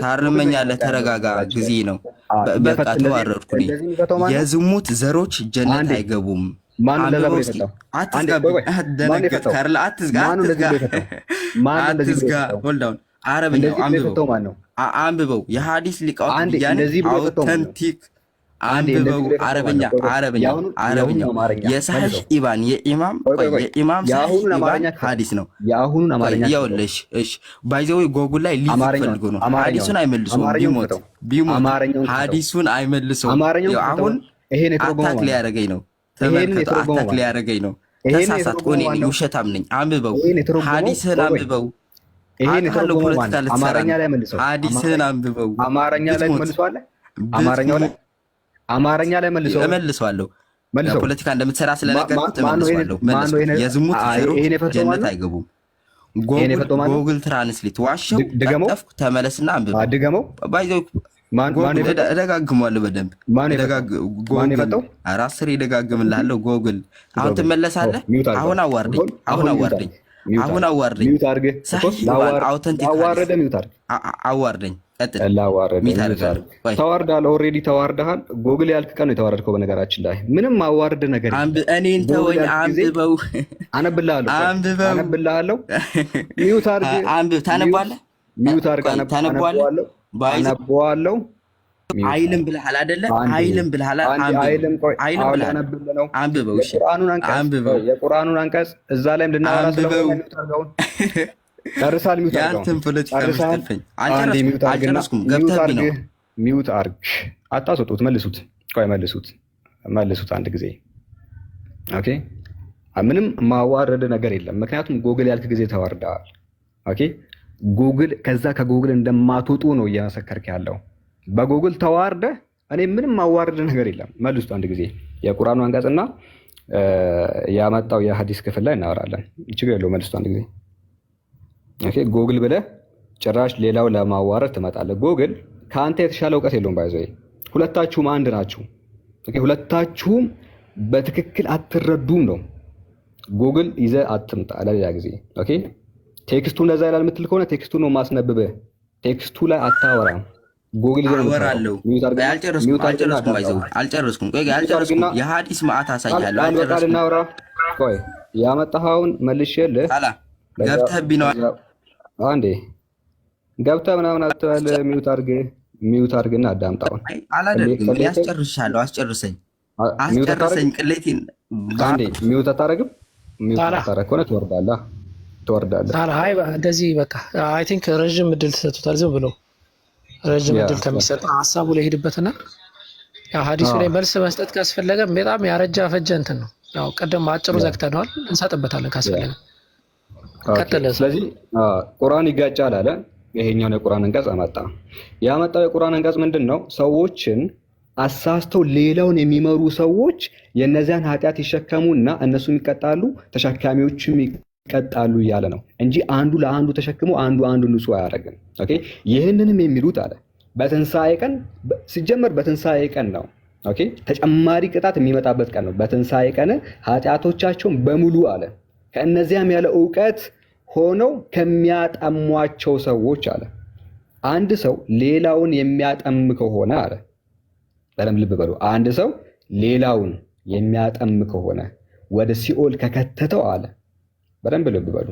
A: ታርመኛለህ። ተረጋጋ። ጊዜ ነው። በቃ ተዋረድኩኝ። የዝሙት ዘሮች ጀነት አይገቡም። አረብኛው አንብበው። የሐዲስ ሊቃውንት ብያኔ አውተንቲክ አንብበው። አረብኛው የሰሒህ ኢባን የኢማም ሰሒህ ኢባን ሐዲስ ነው። ይኸውልሽ እሺ፣ ባይዘው ጎጉል ላይ ሊፈልጉ ነው። ሐዲሱን አይመልሱም። ቢሞት ሐዲሱን አይመልሱም። አሁን አታክ ሊያደርገኝ ነው። ተመልከቱ፣ አታክ ሊያደርገኝ ነው። ተሳሳትኩ። እኔ ውሸታም ነኝ። አንብበው፣ ሐዲስህን አንብበው። አታለው ፖለቲካ ልትሰራ ሐዲስህን አንብበው።
B: አማርኛ ላይ መልሰዋለሁ።
A: ፖለቲካ እንደምትሰራ ስለነገርኩት መልሰዋለሁ። የዝሙት ዘሮች ጀነት አይገቡም። ጎግል ትራንስሌት ዋሸው፣ ጠፍኩ፣ ተመለስና አንብበው። ባይዘው እደጋግመዋለሁ በደንብ አራት ስር ይደጋግምልሃለሁ። ጎግል አሁን ትመለሳለህ። አሁን አዋርደኝ። አውተንቲክ አዋርደኝ።
B: ተዋርዳል። ኦልሬዲ ተዋርደሃል። ጎግል ያልክ ቀን ነው የተዋረድከው። በነገራችን ላይ ምንም ማዋርድ ነገር
A: እኔን ተወኝ። አንብበው።
B: አነብልሃለሁ። ሚውት አድርግ።
A: ታነባለህ።
B: ሚውት አድርግ። አነባለሁ።
A: አይልም ብለሃል አይደለ? አይልም ብለሃል። አንብበው። እሺ
B: የቁርአኑን አንቀጽ እዛ ላይ እንድናወራ ስለሆነ ጨርሳል። ሚውት አልጨረስኩም። ገብተህብኝ ነው። ሚውት አድርግ። አታስወጡት። መልሱት። ቆይ መልሱት አንድ ጊዜ። ኦኬ። ምንም ማዋረድ ነገር የለም። ምክንያቱም ጎግል ያልክ ጊዜ ተዋርደዋል። ኦኬ። ጉግል ከጎግል እንደማትወጡ ነው እያመሰከርክ ያለው። በጉግል ተዋርደ እኔ ምንም ማዋረድ ነገር የለም። መልሱት አንድ ጊዜ። የቁርአኑ አንቀጽና ያመጣው የሐዲስ ክፍል ላይ እናወራለን። ችግር የለው። መልሱት አንድ ጊዜ። ኦኬ። ጉግል ብለህ ጭራሽ ሌላው ለማዋረድ ትመጣለህ። ጉግል ከአንተ የተሻለ እውቀት የለውም። ባይዘይ ሁለታችሁም አንድ ናችሁ። ኦኬ። ሁለታችሁም በትክክል አትረዱም ነው። ጉግል ይዘህ አትምጣ ለሌላ ጊዜ። ኦኬ። ቴክስቱ እንደዛ ይላል የምትል ከሆነ ቴክስቱ ነው ማስነብብህ። ቴክስቱ ላይ አታወራም። ጉግል ይዘህ
A: አወራለሁ። አልጨረስኩም። የሐዲስ ማዕት አሳያለሁ።
B: አልጨረስኩም። ቆይ ያመጣኸውን መልሼልህ
A: ገብተህብኝ ነው።
B: አንዴ ገብተህ ምናምን አትበል። ሚውት አድርግና አዳምጣውን።
A: አላደርግም። ያስጨርሻለሁ። አስጨርሰኝ። ቅሌቴን
B: አንዴ ሚውት አታደርግም። ሚውት አታደርግ ከሆነ ትወርዳለህ።
C: አይ እንደዚህ በቃ አይ ቲንክ ረጅም እድል ተሰጥቶታል። ዝም ብሎ ረጅም እድል ከሚሰጥ ሀሳቡ ላይ ሄድበትና ያው ሐዲሱ ላይ መልስ መስጠት ካስፈለገ በጣም ያረጃ ፈጀ እንትን ነው። ያው ቀደም አጭሩ ዘግተነዋል። እንሰጥበታለን ካስፈለገ።
B: ስለዚህ ቁርአን ይጋጫል አለ። ይሄኛውን የቁርአን አንቀጽ አመጣ። ያመጣው የቁርአን አንቀጽ ምንድን ነው? ሰዎችን አሳስተው ሌላውን የሚመሩ ሰዎች የነዚያን ኃጢአት ይሸከሙና እነሱም ይቀጣሉ፣ ተሸካሚዎችም ይቀጣሉ እያለ ነው እንጂ አንዱ ለአንዱ ተሸክሞ አንዱ ንጹህ አያደርግም። ኦኬ። ይህንንም የሚሉት አለ በትንሣኤ ቀን ሲጀመር በትንሣኤ ቀን ነው ኦኬ ተጨማሪ ቅጣት የሚመጣበት ቀን ነው። በትንሣኤ ቀን ኃጢአቶቻቸውን በሙሉ አለ ከእነዚያም ያለ እውቀት ሆነው ከሚያጠሟቸው ሰዎች አለ። አንድ ሰው ሌላውን የሚያጠም ከሆነ አለ በደንብ ልብ በሉ። አንድ ሰው ሌላውን የሚያጠም ከሆነ ወደ ሲኦል ከከተተው አለ በደንብ ልብ በሉ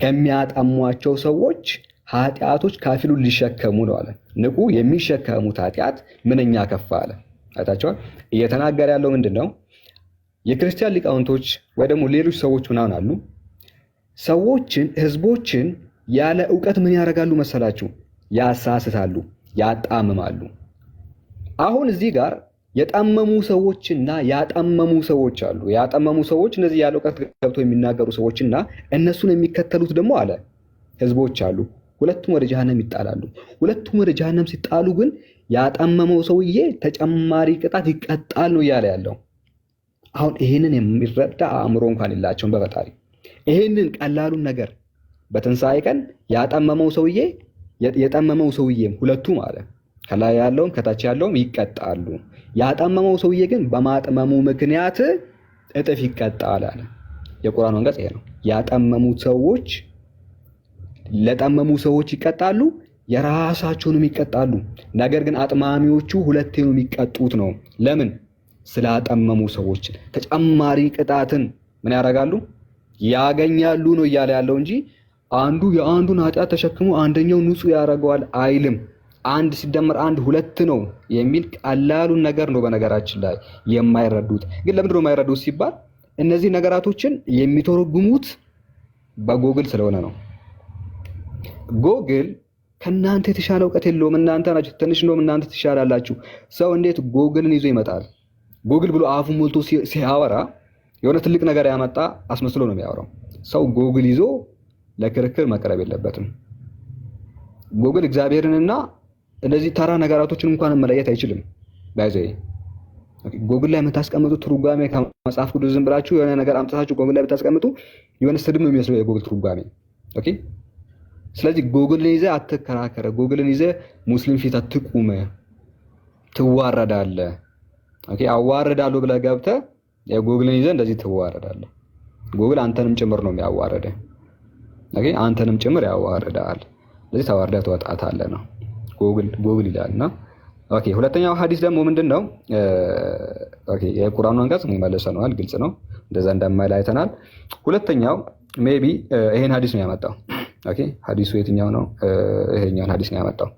B: ከሚያጠሟቸው ሰዎች ኃጢአቶች ካፊሉን ሊሸከሙ ነው አለ። ንቁ የሚሸከሙት ኃጢአት ምንኛ ከፋ አለ። አይታችኋል። እየተናገረ ያለው ምንድን ነው? የክርስቲያን ሊቃውንቶች ወይ ደግሞ ሌሎች ሰዎች ምናምን አሉ ሰዎችን ህዝቦችን ያለ እውቀት ምን ያደርጋሉ መሰላችሁ? ያሳስታሉ፣ ያጣምማሉ። አሁን እዚህ ጋር የጣመሙ ሰዎችና ያጣመሙ ሰዎች አሉ። ያጣመሙ ሰዎች እነዚህ ያለ እውቀት ገብተው የሚናገሩ ሰዎችና እነሱን የሚከተሉት ደግሞ አለ ህዝቦች አሉ። ሁለቱም ወደ ጀሃነም ይጣላሉ። ሁለቱም ወደ ጀሃነም ሲጣሉ ግን ያጣመመው ሰውዬ ተጨማሪ ቅጣት ይቀጣል ነው እያለ ያለው። አሁን ይሄንን የሚረዳ አእምሮ እንኳን የላቸውም በፈጣሪ። ይሄንን ቀላሉን ነገር በትንሣኤ ቀን ያጣመመው ሰውዬ የጠመመው ሰውዬም ሁለቱም አለ ከላይ ያለውም ከታች ያለውም ይቀጣሉ። ያጣመመው ሰውዬ ግን በማጥመሙ ምክንያት እጥፍ ይቀጣል አለ። የቁርአን አንቀጽ ይሄ ነው። ያጠመሙት ሰዎች ለጠመሙ ሰዎች ይቀጣሉ፣ የራሳቸውንም ይቀጣሉ። ነገር ግን አጥማሚዎቹ ሁለቴ ነው የሚቀጡት ነው። ለምን? ስላጠመሙ ሰዎች ተጨማሪ ቅጣትን ምን ያደርጋሉ? ያገኛሉ ነው እያለ ያለው እንጂ አንዱ የአንዱን ኃጢአት ተሸክሞ አንደኛው ንጹህ ያደርገዋል አይልም። አንድ ሲደመር አንድ ሁለት ነው የሚል ቀላሉን ነገር ነው በነገራችን ላይ የማይረዱት። ግን ለምንድን ነው የማይረዱት ሲባል እነዚህ ነገራቶችን የሚተረጉሙት በጎግል ስለሆነ ነው። ጎግል ከእናንተ የተሻለ እውቀት የለውም። እናንተ ናችሁ ትንሽ እንደውም እናንተ ትሻላላችሁ። ሰው እንዴት ጎግልን ይዞ ይመጣል? ጎግል ብሎ አፉን ሞልቶ ሲያወራ የሆነ ትልቅ ነገር ያመጣ አስመስሎ ነው የሚያወራው። ሰው ጎግል ይዞ ለክርክር መቅረብ የለበትም። ጎግል እግዚአብሔርንና እነዚህ ተራ ነገራቶችን እንኳን መለየት አይችልም። ባይዘይ ጎግል ላይ የምታስቀምጡት ትርጓሜ ከመጽሐፍ ቅዱስ ዝም ብላችሁ የሆነ ነገር አምጥታችሁ ጎግል ላይ ብታስቀምጡ የሆነ ስድብ ነው የሚመስለው የጎግል ትርጓሜ። ኦኬ። ስለዚህ ጎግልን ይዘህ አትከራከረ። ጎግልን ይዘህ ሙስሊም ፊት አትቁም፣ ትዋረዳለህ። ኦኬ። አዋርዳለሁ ብለህ ገብተህ የጎግልን ይዘህ እንደዚህ ትዋረዳለህ። ጎግል አንተንም ጭምር ነው የሚያዋርደህ። ኦኬ። አንተንም ጭምር ያዋርዳል። ስለዚህ ተዋርደህ ትወጣታለህ ነው ጎግል ይላልና። ኦኬ። ሁለተኛው ሐዲስ ደግሞ ምንድነው? ኦኬ የቁርአኑ አንቀጽ መልሰናል፣ ግልጽ ነው እንደዛ እንደማይል አይተናል። ሁለተኛው ሜቢ ይሄን ሐዲስ ነው ያመጣው። ኦኬ ሐዲሱ የትኛው ነው? ይሄኛውን ሐዲስ ነው ያመጣው።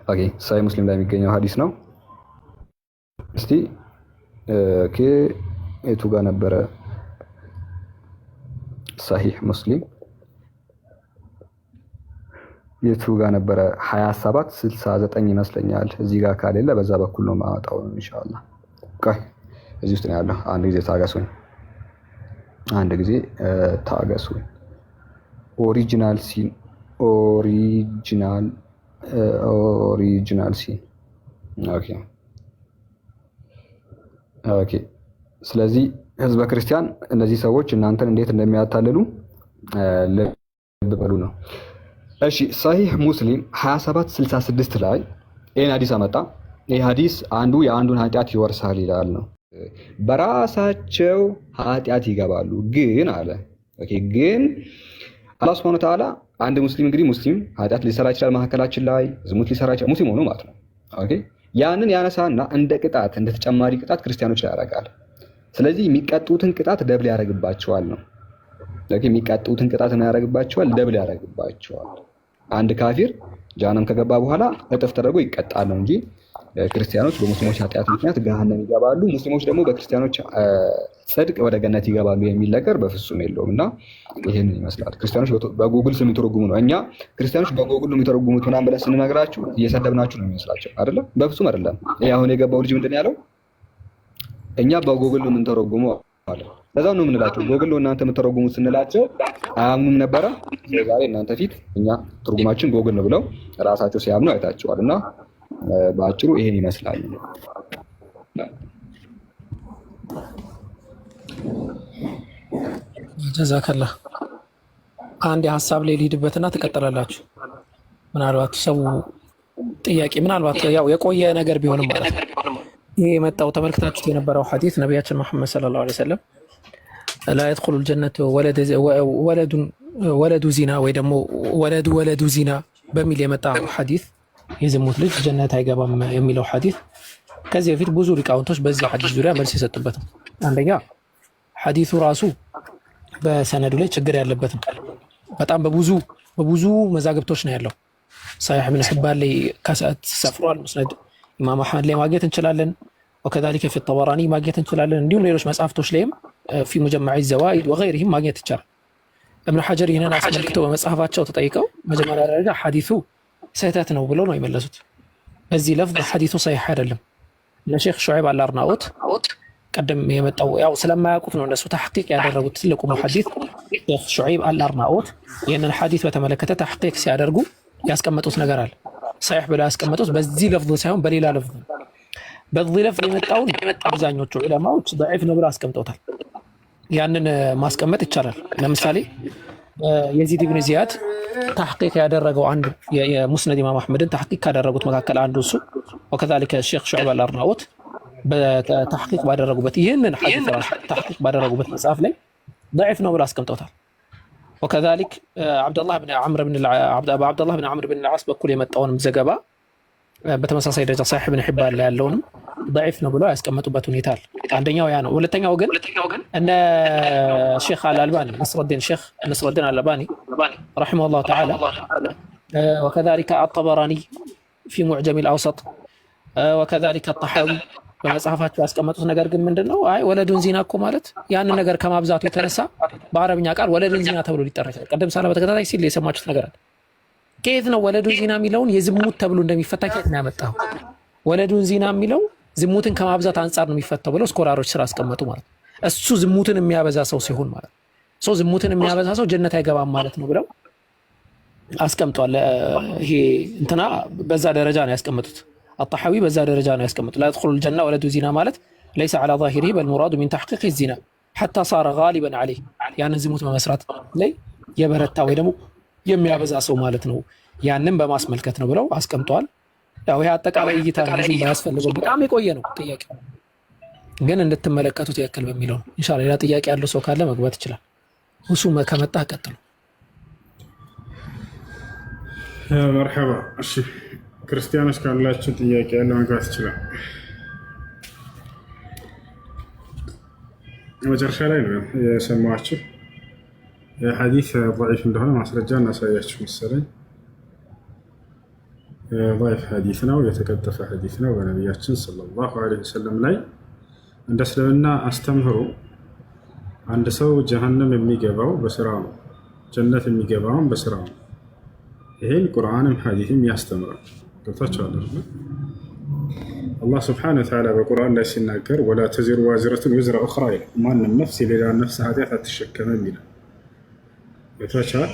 B: ኦኬ ሳሂህ ሙስሊም ላይ የሚገኘው ሐዲስ ነው። እስቲ ኦኬ የቱ ጋር ነበረ? ሳሂህ ሙስሊም የቱ ጋር ነበረ? 2769 ይመስለኛል። እዚህ ጋር ካሌለ በዛ በኩል ነው ማወጣው ኢንሻአላህ። ቆይ እዚህ ውስጥ ነው ያለው። አንድ ጊዜ ታገሱኝ፣ አንድ ጊዜ ታገሱኝ። ኦሪጂናል ሲን ኦኬ ኦኬ። ስለዚህ ህዝበ ክርስቲያን እነዚህ ሰዎች እናንተን እንዴት እንደሚያታልሉ ልብ በሉ ነው። እሺ ሳሂህ ሙስሊም 2766 ላይ ይሄን ሐዲስ አመጣ። ይሄ ሐዲስ አንዱ የአንዱን ኃጢአት ይወርሳል ይላል ነው። በራሳቸው ኃጢአት ይገባሉ ግን አለ። ኦኬ ግን አላህ Subhanahu Wa Ta'ala አንድ ሙስሊም እንግዲህ ሙስሊም ኃጢአት ሊሰራ ይችላል፣ መሐከላችን ላይ ዝሙት ሊሰራ ይችላል፣ ሙስሊም ሆኖ ማለት ነው። ኦኬ ያንን ያነሳና እንደ ቅጣት እንደ ተጨማሪ ቅጣት ክርስቲያኖች ላይ ያደርጋል። ስለዚህ የሚቀጡትን ቅጣት ደብል ያደርግባቸዋል ነው። ኦኬ የሚቀጡትን ቅጣት ነው ያደርግባቸዋል፣ ደብል ያደርግባቸዋል። አንድ ካፊር ጀሃነም ከገባ በኋላ እጥፍ ተደርጎ ይቀጣል ነው እንጂ ክርስቲያኖች በሙስሊሞች ኃጢአት ምክንያት ገሃነም ይገባሉ፣ ሙስሊሞች ደግሞ በክርስቲያኖች ጽድቅ ወደ ገነት ይገባሉ የሚል ነገር በፍጹም የለውም። እና ይሄንን ይመስላል። ክርስቲያኖች በጎግል ስለሚተረጉሙ ነው። እኛ ክርስቲያኖች በጎግል ነው የሚተረጉሙት ምናምን ብለን ስንነግራችሁ እየሰደብናችሁ ነው የሚመስላቸው አይደለም። በፍጹም አይደለም። ይሄ አሁን የገባው ልጅ ምንድን ነው ያለው? እኛ በጎግል ነው የምንተረጉመው አለ። ለዛው ነው የምንላቸው ጎግል ነው እናንተ የምትተረጉሙት ስንላቸው አያምኑም ነበረ። ዛሬ እናንተ ፊት እኛ ትርጉማችን ጎግል ነው ብለው ራሳቸው ሲያምኑ አይታቸዋል። እና በአጭሩ ይሄን ይመስላል።
C: ጀዛከላ። አንድ ሀሳብ ላይ ልሂድበትና ትቀጥላላችሁ። ምናልባት ሰው ጥያቄ ምናልባት ያው የቆየ ነገር ቢሆንም ማለት ነው ይሄ የመጣው ተመልክታችሁት የነበረው ሐዲስ ነቢያችን መሐመድ ሰለላሁ ዐለይሂ ወሰለም ላ የድኹሉል ጀነተ ወለዱ ዚና ወይ ደግሞ ወለዱ ዚና በሚል የመጣ ሐዲስ የዝሙት ልጅ ጀነት አይገባም የሚለው ሐዲስ ከዚህ በፊት ብዙ ሊቃውንቶች በዚህ ሐዲስ ዙሪያ መልስ የሰጡበት ነው። አንደኛ ሐዲሱ ራሱ በሰነዱ ላይ ችግር ያለበት ነው። በጣም በብዙ መዛግብቶች ነው ያለው። ሰሒህ ኢብኑ ሒባን ላይ ሰፍሯል። ሙስነድ ኢማም አሕመድ ላይ ማግኘት እንችላለን። ወከዛሊከ ፊ ጠበራኒ ማግኘት እንችላለን። እንዲሁም ሌሎች መጽሐፍቶች ላይም ፊ ሙጀመዕ ዘዋኢድ ወገይሪሂም ማግኘት ይቻላል። እብኑ ሐጀር ይህንን አስመልክተው በመጽሐፋቸው ተጠይቀው መጀመሪያ ደረጃ ሐዲሱ ስህተት ነው ብለው ነው የመለሱት። በዚህ ለፍዝ ሐዲሱ ሰሒህ አይደለም። ለሼክ ሹዐይብ አልአርናኡት ቀደም የመጣው ያው ስለማያውቁት ነው እነሱ ተሕቂቅ ያደረጉት። ትልቁ ሙሐዲስ ሼክ ሹዐይብ አልአርናኡት ይህንን ሐዲስ በተመለከተ ተሕቂቅ ሲያደርጉ ያስቀመጡት ነገር አለ። ሰሒህ ብለው ያስቀመጡት በዚህ ለፍዝ ሳይሆን በሌላ ለፍዝ ነው። በዚህ ለፍዝ የመጣውን አብዛኞቹ ዑለማዎች ደዒፍ ነው ብለው አስቀምጠውታል። ያንን ማስቀመጥ ይቻላል። ለምሳሌ የዚድ ብን ዚያድ ተሕቂቅ ያደረገው አንዱ የሙስነድ ኢማም አሕመድን ተሕቂቅ ካደረጉት መካከል አንዱ እሱ ወከዛሊከ ሼክ ሹዐይብ አልአርናኡት በተሕቂቅ ባደረጉበት ይህንን ሐዲስ ራሱ ተሕቂቅ ባደረጉበት መጽሐፍ ላይ ደዒፍ ነው ብለው አስቀምጠውታል። ወከዛሊክ በዐብደላህ ብን ዐምር ብን ልዓስ በኩል የመጣውንም ዘገባ በተመሳሳይ ደረጃ ሰሒህ ብን ሒባን ላይ ያለውንም ደዒፍ ነው ብለው ያስቀመጡበት ሁኔታ አለ። አንደኛው ያ ነው። ሁለተኛው ግን እነ ሼክ አልአልባኒ ነስረዲን አልአልባኒ ረሒመሁላሁ ተዓላ ወከዛሊከ አጠበራኒ ፊ ሙዕጀሚል አውሰጥ ወከዛሊከ አጠሓዊ በመጽሐፋቸው ያስቀመጡት ነገር ግን ምንድን ነው? አይ ወለዱን ዚና እኮ ማለት ያንን ነገር ከማብዛቱ የተነሳ በአረብኛ ቃል ወለዱን ዚና ተብሎ ሊጠራ ይችላል። ቀደም ሳለ በተከታታይ ሲል የሰማችሁት ነገር አለ። ከየት ነው ወለዱን ዚና የሚለውን የዝሙት ተብሎ እንደሚፈታ ከየት ነው ያመጣው? ወለዱን ዚና የሚለው ዝሙትን ከማብዛት አንጻር ነው የሚፈታው ብለው ስኮላሮች ስራ አስቀመጡ ማለት ነው። እሱ ዝሙትን የሚያበዛ ሰው ሲሆን ማለት ነው። ሰው ዝሙትን የሚያበዛ ሰው ጀነት አይገባም ማለት ነው ብለው አስቀምጧል። ይሄ እንትና በዛ ደረጃ ነው ያስቀመጡት። አጣሐዊ በዛ ደረጃ ነው ያስቀመጡት። ላ የድኹሉል ጀና ወለዱ ዚና ማለት ለይሰ ዐላ ዛሂሪሂ በል ሙራዱ ሚን ተሕቂቅ ዚና ሐታ ሳረ ጋሊበን ዐለይህ ያንን ዝሙት በመስራት ላይ የበረታ ወይ ደግሞ የሚያበዛ ሰው ማለት ነው። ያንን በማስመልከት ነው ብለው አስቀምጠዋል። ያው ይሄ አጠቃላይ እይታ ብዙም ባያስፈልገው በጣም የቆየ ነው ጥያቄ ግን እንድትመለከቱት ያክል በሚለው ነው። ኢንሻአላህ ሌላ ጥያቄ ያለው ሰው ካለ መግባት ይችላል። እሱ ከመጣ ቀጥሉ።
D: መርሐባ። እሺ ክርስቲያኖች ካላችሁ ጥያቄ ያለው መግባት ይችላል። መጨረሻ ላይ ነው የሰማችሁ ሐዲስ ضعيف እንደሆነ ማስረጃ እናሳያችሁ መሰለኝ። ضعيف ሐዲስ ነው፣ የተቀጠፈ ሐዲስ ነው። በነቢያችን ሰለላሁ ዐለይሂ ወሰለም ላይ እንደ እስልምና አስተምህሮ አንድ ሰው ጀሀነም የሚገባው በስራው ነው፣ ጀነት የሚገባውም በስራው ነው። ይሄን ቁርአንም ሐዲስም ያስተምራል። ገብታችኋል አይደል? አላህ ሱብሓነሁ ወተዓላ በቁርአን ላይ ሲናገር ወላ ተዚሩ ዋዚረቱን ወዝራ ኡኽራ ይላል። ማንም ነፍስ የሌላ ነፍስ ኃጢአት አትሸከምም ይላል። ገብታችኋል?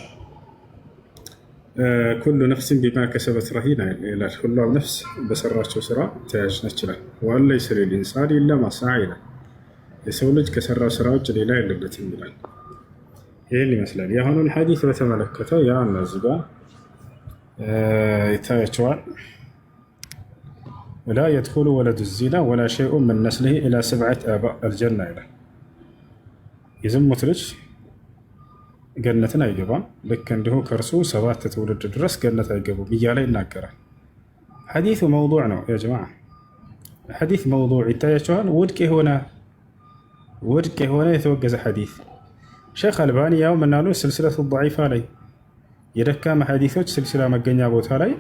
D: ኩሉ ነፍስን ቢማ ከሰበት ረሂና ይላል። ሁሉም ነፍስ በሰራቸው ስራ ተያዥ ነች ይላል። ወለይሰ ሊልኢንሳኒ ኢላ ማ ሰዓ ይላል። የሰው ልጅ ከሰራው ስራ ውጭ ሌላ የለበትም ይላል። ይህን ይመስላል። የአሁኑን ሐዲስ በተመለከተ ያ እነዚህ ጋር ይታያቸዋል። ወላ የድኹሉ ወለዱ ዚና ወላ ሸይኡን ምን ነስሊሂ ኢላ ሰብዐት አባእ አልጀና ይላል። የዝሙት ልጅ ገነትን አይገባም፣ ልክ እንዲሁ ከእርሱ 7 ትውልድ ድረስ ገነት አይገቡም እያለ ይናገራል። ሐዲሱ መውዱዕ ነው ያ ጀማዓ። ሐዲስ መውዱዕ ይታያቸዋል። ውድቅ የሆነ የተወገዘ ሐዲስ። ሼክ አልባኒ ያው ምናሉ ስልስለቱ ضعيፋ ላይ የደካማ ሐዲሶች ስልስላ መገኛ ቦታ ላይ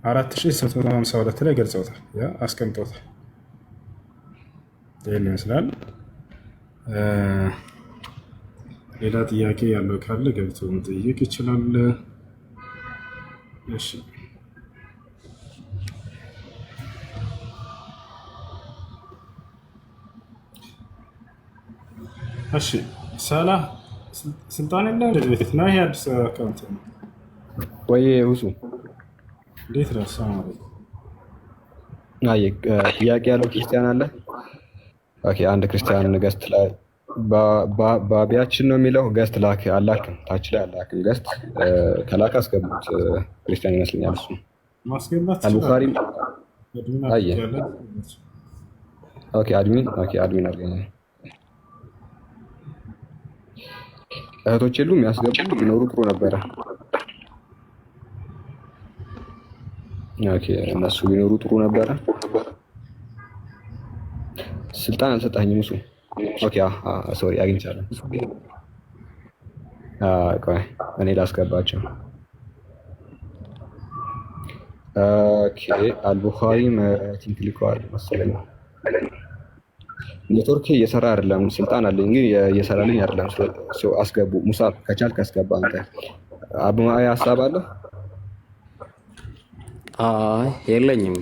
D: 4652 ላይ ገልጸውታል፣ አስቀምጠውታል። ይህን ይመስላል። ሌላ ጥያቄ ያለው ካለ ገብቶ መጠየቅ ይችላል። እሺ እሺ ሳላህ ስልጣን ያለው ለቤት ነው። ይሄ አዲስ አካውንት ነው
B: ወይ ሁሱ?
D: እንዴት ነው? ሰላም አለይኩም።
B: ጥያቄ ያለው ክርስቲያን አለ? ኦኬ፣ አንድ ክርስቲያን ገስት ላይ ባቢያችን ነው የሚለው ገስት ላክ አላክም፣ ታች ላይ አላክም። ገስት ከላክ አስገቡት። ክርስቲያን ይመስለኛል እሱ
D: ማስገባት
B: አልቡኻሪ ኦኬ አድሚን አድርገኝ። እህቶች የሉም ያስገቡ ቢኖሩ ጥሩ ነበረ። ኦኬ እነሱ ቢኖሩ ጥሩ ነበረ። ስልጣን አልሰጣኝም እሱ። ኦኬ ሶሪ አግኝቻለሁ። ቆይ እኔ ላስገባቸው። ኦኬ አልቡኻሪ ቲንክ ልከዋል መሰለኝ። ኔትወርክ እየሰራ አይደለም። ስልጣን አለኝ ግን እየሰራልኝ አይደለም። አስገቡ። ሙሳብ ከቻልክ አስገባ። አንተ አብማዊ ሀሳብ አለ?
E: የለኝም።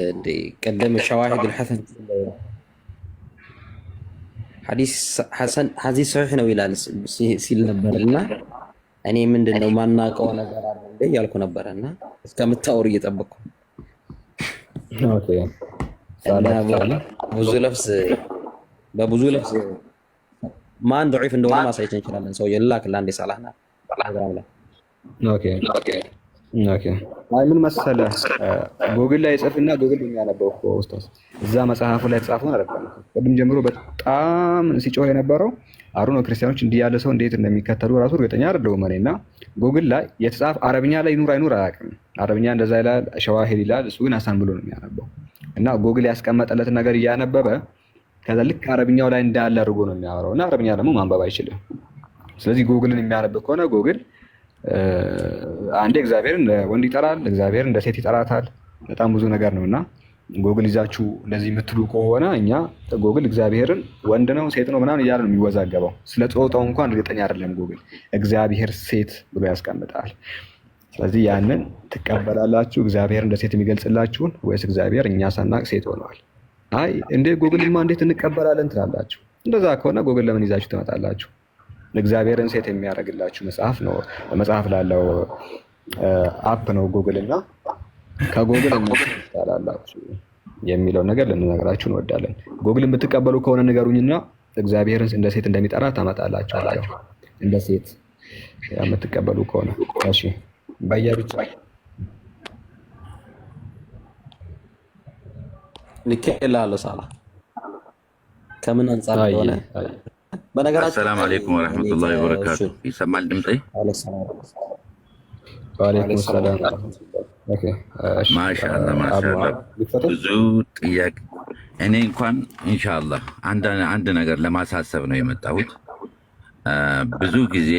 E: እንደ ቀደም ሸዋሂድ الحسن ሐዲስ ሰሒህ ነው ይላል ሲል ነበርና እኔ ምንድነው ማናውቀው ነገር አለ እንደ ያልኩ ነበርና እስከምታወሩ እየጠበቅኩ
B: ኦኬ
E: በብዙ ለፍስ ማን ضعيف እንደሆነ ማሳየት እንችላለን። ሰው የላክ ለአንዴ ሰላህና ፕሮግራም ላይ
B: ኦኬ ምን መሰለህ ጉግል ላይ ጽፍና ጉግል የሚያነበው እኮ ኡስታዝ እዛ መጽሐፉ ላይ ተጻፈው አይደለም። ቅድም ጀምሮ በጣም ሲጮህ የነበረው አሩን ክርስቲያኖች እንዲህ ያለ ሰው እንዴት እንደሚከተሉ ራሱ እርግጠኛ አይደለሁም እኔና ጉግል ላይ የተጻፈ አረብኛ ላይ ይኑር አይኑር አያውቅም። አረብኛ እንደዛ ይላል፣ ሸዋሂድ ይላል። እሱ ግን ሐሰን ብሎ ነው የሚያነበው እና ጉግል ያስቀመጠለት ነገር እያነበበ ከዛ ልክ አረብኛው ላይ እንዳለ አድርጎ ነው የሚያወራው እና አረብኛ ደግሞ ማንበብ አይችልም። ስለዚህ ጉግልን የሚያነብ ከሆነ ጉግል አንዴ እግዚአብሔርን ወንድ ይጠራል፣ እግዚአብሔርን እንደ ሴት ይጠራታል። በጣም ብዙ ነገር ነውና ጉግል ይዛችሁ እንደዚህ የምትሉ ከሆነ እኛ ጉግል እግዚአብሔርን ወንድ ነው ሴት ነው ምናምን እያለ ነው የሚወዛገበው። ስለ ጾታው እንኳን እርግጠኛ አይደለም ጉግል። እግዚአብሔር ሴት ብሎ ያስቀምጣል። ስለዚህ ያንን ትቀበላላችሁ? እግዚአብሔር እንደ ሴት የሚገልጽላችሁን ወይስ እግዚአብሔር እኛ ሳናቅ ሴት ሆነዋል? አይ እንደ ጉግልማ እንዴት እንቀበላለን ትላላችሁ? እንደዛ ከሆነ ጉግል ለምን ይዛችሁ ትመጣላችሁ? እግዚአብሔርን ሴት የሚያደርግላችሁ መጽሐፍ ነው። መጽሐፍ ላለው አፕ ነው ጉግል እና ከጉግል እንታላላችሁ የሚለው ነገር ልንነግራችሁ እንወዳለን። ጉግል የምትቀበሉ ከሆነ ንገሩኝና እግዚአብሔርን እንደ ሴት እንደሚጠራ ታመጣላችሁ አላችሁ። እንደ ሴት የምትቀበሉ ከሆነ እሺ በየብቻ
E: ልከላለው ሳላ ከምን አንፃር ሆነ በነገራችን
F: ሰላም አለይኩም ወራህመቱላሂ ወበረካቱ። ይሰማል ድምጼ?
B: ወአለይኩም ሰላም። ኦኬ
F: ማሻአላህ ብዙ ጥያቄ። እኔ እንኳን ኢንሻአላህ አንድ ነገር ለማሳሰብ ነው የመጣሁት። ብዙ ጊዜ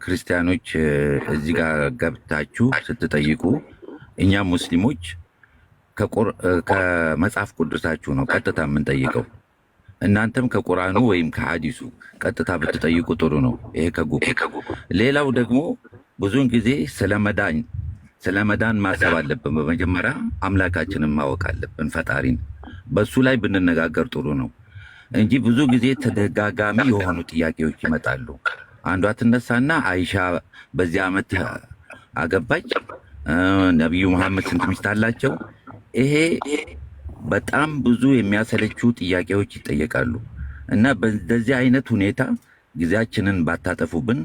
F: ክርስቲያኖች እዚህ ጋር ገብታችሁ ስትጠይቁ እኛ ሙስሊሞች ከመጽሐፍ ቅዱሳችሁ ነው ቀጥታ የምንጠይቀው። እናንተም ከቁርአኑ ወይም ከሐዲሱ ቀጥታ ብትጠይቁ ጥሩ ነው። ይሄ ከጉግል። ሌላው ደግሞ ብዙውን ጊዜ ስለ መዳን ማሰብ አለብን። በመጀመሪያ አምላካችንን ማወቅ አለብን፣ ፈጣሪን። በሱ ላይ ብንነጋገር ጥሩ ነው እንጂ ብዙ ጊዜ ተደጋጋሚ የሆኑ ጥያቄዎች ይመጣሉ። አንዷ ትነሳና አይሻ በዚህ ዓመት አገባች፣ ነቢዩ መሐመድ ስንት ሚስት አላቸው? ይሄ በጣም ብዙ የሚያሰለቹ ጥያቄዎች ይጠየቃሉ እና በዚህ አይነት ሁኔታ ጊዜያችንን ባታጠፉብን